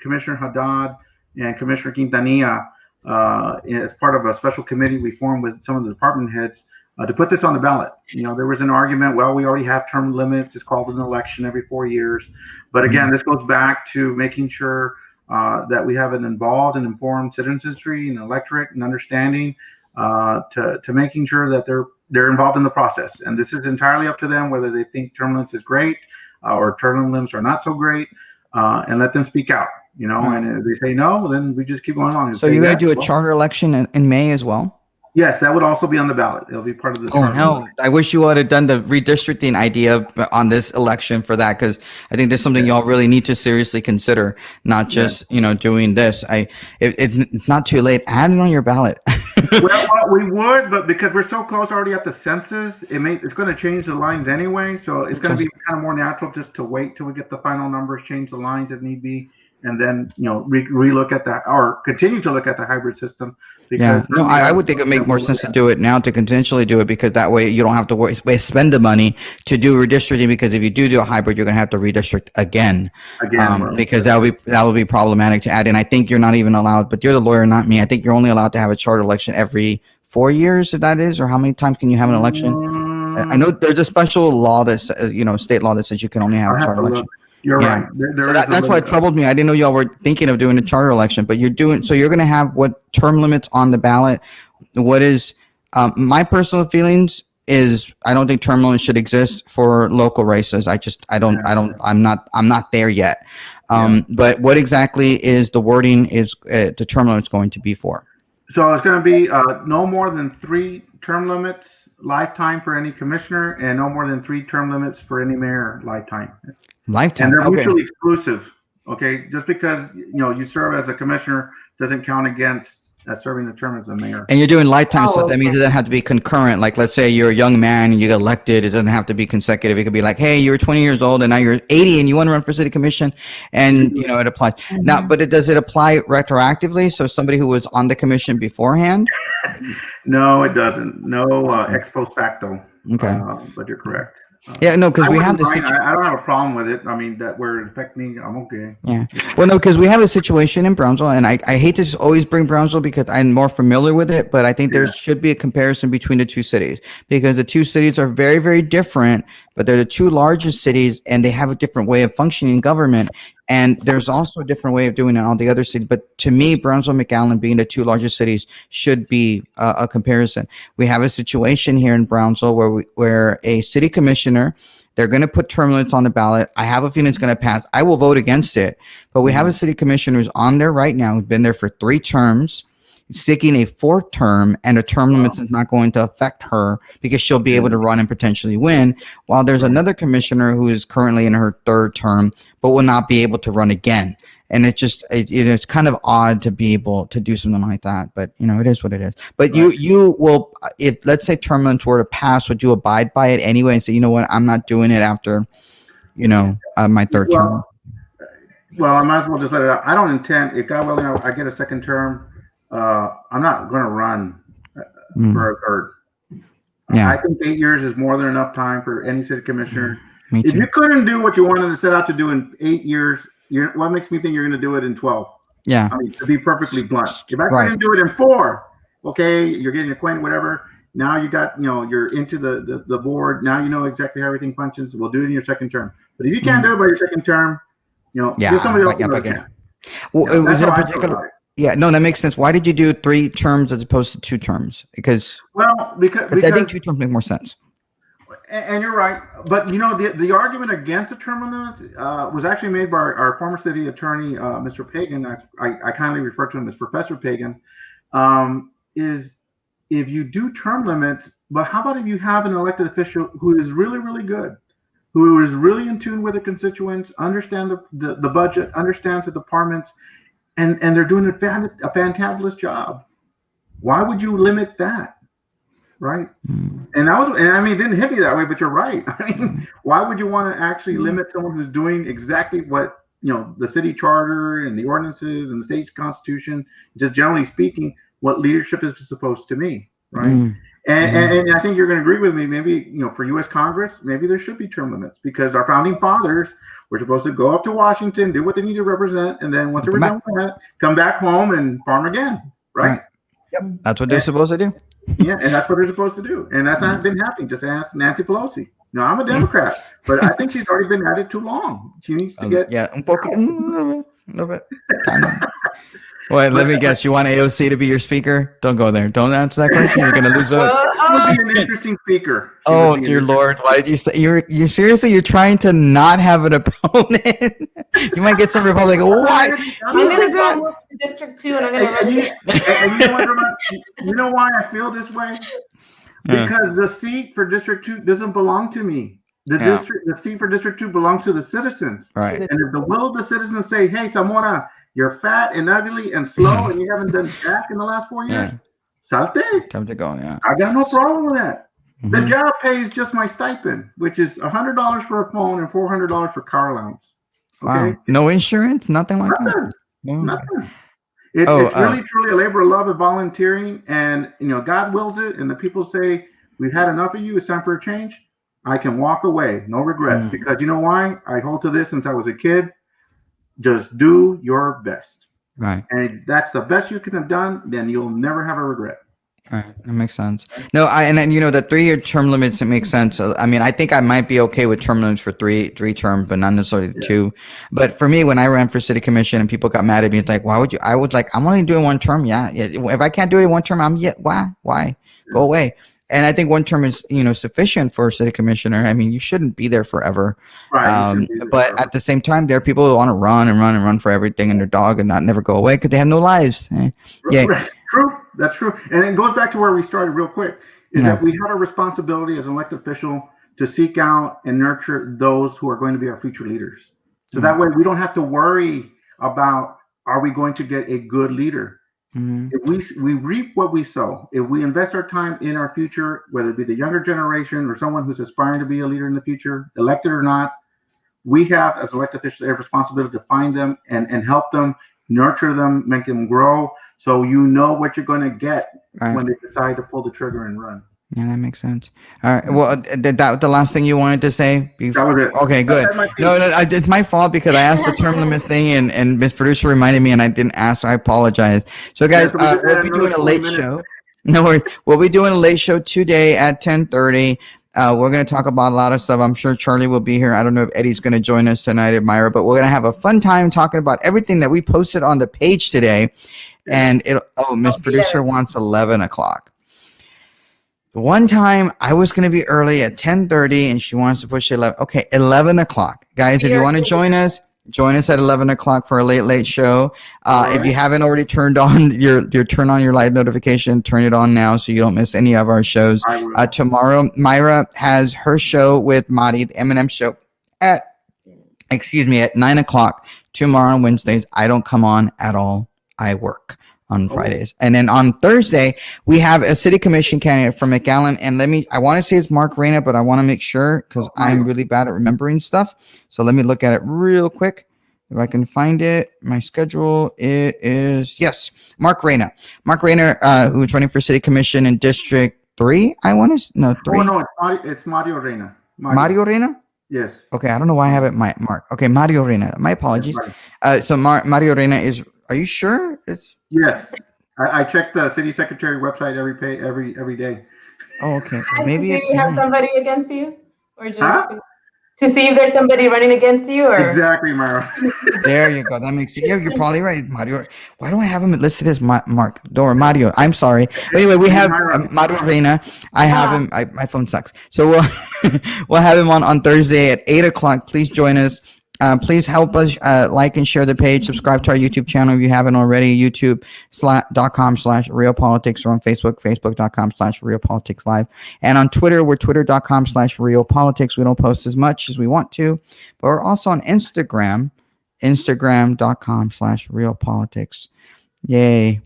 Commissioner Haddad, and Commissioner Quintanilla, as part of a special committee we formed with some of the department heads to put this on the ballot. There was an argument, well, we already have term limits. It's called an election every 4 years. But again, this goes back to making sure that we have an involved and informed citizenry and electorate and understanding to making sure that they're involved in the process. And this is entirely up to them whether they think term limits is great or term limits are not so great, and let them speak out. And if they say no, then we just keep going on. So you're going to do a charter election in May as well? Yes, that would also be on the ballot. It'll be part of the. Oh no! I wish you would have done the redistricting idea on this election for that, because I think there's something y'all really need to seriously consider, not just doing this. It's not too late. Add it on your ballot. Well, we would, but because we're so close already at the census, it's going to change the lines anyway. So it's going to be kind of more natural just to wait till we get the final numbers, change the lines if need be, and then relook at that, or continue to look at the hybrid system. Because I would think it would make more sense to do it now, to potentially do it, because that way you don't have to spend the money to do redistricting, because if you do a hybrid, you're going to have to redistrict again, because that will be problematic to add in. I think you're not even allowed, but you're the lawyer, not me. I think you're only allowed to have a charter election every 4 years, if that is, or how many times can you have an election? I know there's a special law that state law that says you can only have a charter election. You're right. So that's why it troubled me. I didn't know y'all were thinking of doing a charter election, but you're doing. So you're going to have what term limits on the ballot? What is my personal feelings is I don't think term limits should exist for local races. I'm not there yet. But what exactly is the wording is the term limits going to be for? So it's going to be no more than 3 term limits lifetime for any commissioner, and no more than 3 term limits for any mayor lifetime. Lifetime. And they're mutually exclusive. Okay, just because you serve as a commissioner doesn't count against serving the term as a mayor. And you're doing lifetime, so that means it doesn't have to be concurrent. Like, let's say you're a young man and you get elected, it doesn't have to be consecutive. It could be like, hey, you're 20 years old and now you're 80 and you want to run for city commission, and it applies. Now, but does it apply retroactively? So somebody who was on the commission beforehand? No, it doesn't. No, ex post facto. Okay. But you're correct. Yeah, no, because I we have wouldn't this mind. situation. I don't have a problem with it. I mean, that where it affect me, I'm okay. Yeah. Well, no, because we have a situation in Brownsville, and I hate to just always bring Brownsville because I'm more familiar with it, but I think there Yeah. should be a comparison between the two cities because the two cities are very, very different, but they're the two largest cities and they have a different way of functioning in government. And there's also a different way of doing it in all the other cities. But to me, Brownsville, McAllen being the two largest cities should be a comparison. We have a situation here in Brownsville where a city commissioner, they're going to put term limits on the ballot. I have a feeling it's going to pass. I will vote against it. But we have a city commissioner who's on there right now, who's been there for 3 terms, seeking a 4th term, and a term limits is not going to affect her because she'll be able to run and potentially win. While there's another commissioner who is currently in her 3rd term, but will not be able to run again. And it's just it's kind of odd to be able to do something like that, but it is what it is. But you will, if let's say term limits were to pass, would you abide by it anyway and say, you know what, I'm not doing it after my 3rd term? Well, I might as well just let it out. I don't intend, if God willing, I get a 2nd term. I'm not going to run for a 3rd. Yeah. I think 8 years is more than enough time for any city commissioner. Me If too. you couldn't do what you wanted to set out to do in 8 years, what makes me think you're going to do it in 12? Yeah. I mean, to be perfectly blunt, if I Right. couldn't do it in 4, okay, you're getting acquainted, whatever. Now you got, you're into the board. Now you know exactly how everything functions. We'll do it in your 2nd term. But if you can't do it by your 2nd term, give somebody else another chance. Well, was That's it a how I feel particular? about it. Yeah, no, that makes sense. Why did you do 3 terms as opposed to 2 terms? Because Because I think 2 terms make more sense. And you're right, but the argument against the term limits was actually made by our former city attorney, Mr. Pagan. I kindly refer to him as Professor Pagan. Is if you do term limits, but how about if you have an elected official who is really, really good, who is really in tune with the constituents, understand the budget, understands the departments, and they're doing a fantabulous job. Why would you limit that? Right. And I mean, it didn't hit me that way, but you're right. I mean, why would you want to actually limit someone who's doing exactly what, the city charter and the ordinances and the state's constitution, just generally speaking, what leadership is supposed to mean. Right. And I think you're going to agree with me. Maybe, for U.S. Congress, maybe there should be term limits because our founding fathers were supposed to go up to Washington, do what they need to represent. And then once they were done with that, come back home and farm again. Right. Yep. That's what they're supposed to do. Yeah, and that's what they're supposed to do. And that's not been happening. Just ask Nancy Pelosi. No, I'm a Democrat, but I think she's already been at it too long. She needs to get... Yeah, a little bit. Wait, let me guess. You want AOC to be your speaker? Don't go there. Don't answer that question. You're going to lose votes. She would be an interesting speaker. Oh, dear Lord. Why did you say... You're seriously, you're trying to not have an opponent? You might get some Republican. Why? I'm going to move to District 2 and I'm going to... You know why I feel this way? Because the seat for District 2 doesn't belong to me. The seat for District 2 belongs to the citizens. Right. And if the will of the citizens say, hey, Zamora, you're fat and ugly and slow and you haven't done jack in the last 4 years, salte. Time to go, yeah. I got no problem with that. The job pays just my stipend, which is $100 for a phone and $400 for car allowance. Okay? Wow. No insurance? Nothing like that? Nothing. It's really, truly a labor of love and volunteering. And, God wills it. And the people say, we've had enough of you. It's time for a change. I can walk away. No regrets. Because you know why? I hold to this since I was a kid. Just do your best. Right. And if that's the best you can have done, then you'll never have a regret. All right, that makes sense. No, and then, the 3-year term limits, it makes sense. I mean, I think I might be okay with term limits for three terms, but not necessarily 2. But for me, when I ran for city commission and people got mad at me, it's like, why would you? I was like, I'm only doing 1 term. Yeah. If I can't do it in 1 term, why? Go away. And I think 1 term is, sufficient for a city commissioner. I mean, you shouldn't be there forever. Right. But at the same time, there are people who want to run for everything and their dog and not never go away because they have no lives. Yeah. Right. True. That's true. And it goes back to where we started real quick, is that we have a responsibility as an elected official to seek out and nurture those who are going to be our future leaders. So that way we don't have to worry about, are we going to get a good leader? If we reap what we sow, if we invest our time in our future, whether it be the younger generation or someone who's aspiring to be a leader in the future, elected or not, we have, as elected officials, a responsibility to find them and help them, nurture them, make them grow, so you know what you're going to get when they decide to pull the trigger and run. Yeah, that makes sense. All right. Well, did that the last thing you wanted to say? That was it. Okay, good. No, it's my fault because I asked the term limits thing, and Miss Producer reminded me, and I didn't ask. So I apologize. So, guys, we'll be doing a late show. No worries. We'll be doing a late show today at 10:30. We're going to talk about a lot of stuff. I'm sure Charlie will be here. I don't know if Eddie's going to join us tonight at Myra, but we're going to have a fun time talking about everything that we posted on the page today. And Miss Producer wants 11 o'clock. One time I was going to be early at 10:30 and she wants to push 11. Okay, 11 o'clock. Guys, if you want to join us at 11 o'clock for a late show. If you haven't already turned on turn on your live notification, turn it on now so you don't miss any of our shows. Tomorrow, Myra has her show with Madi, the M&M show at 9 o'clock tomorrow on Wednesdays. I don't come on at all. I work on Fridays. And then on Thursday, we have a city commission candidate from McAllen. And I want to say it's Mark Reyna, but I want to make sure because I'm really bad at remembering stuff. So let me look at it real quick. If I can find it, my schedule, it is, yes, Mark Reyna. Mark Reyna, who is running for city commission in District 3, 3. Oh, no, it's Mario Reyna. Mario Reyna? Yes. Okay, I don't know why I have it, Mark. Okay, Mario Reyna. My apologies. So Mario Reyna are you sure? Yes. I check the city secretary website every day. Oh, okay. Maybe you have somebody against you, or just to see if there's somebody running against you, or exactly, Myra. There you go. That makes it. Yeah, you're probably right, Mario. Why do I have him listed as Mark? Mario. I'm sorry. Anyway, we have Mario Reyna. I have him. My phone sucks. So we'll have him on Thursday at 8 o'clock. Please join us. Please help us like and share the page. Subscribe to our YouTube channel if you haven't already. YouTube.com/realpolitics, or on Facebook, Facebook.com/realpoliticslive. And on Twitter, we're Twitter.com/realpolitics. We don't post as much as we want to, but we're also on Instagram, Instagram.com/realpolitics. Yay.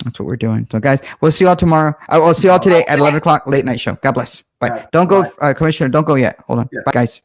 That's what we're doing. So, guys, we'll see you all tomorrow. We'll see you all today at 11 o'clock, late night show. God bless. Bye. Don't go, Commissioner. Don't go yet. Hold on. Bye, guys.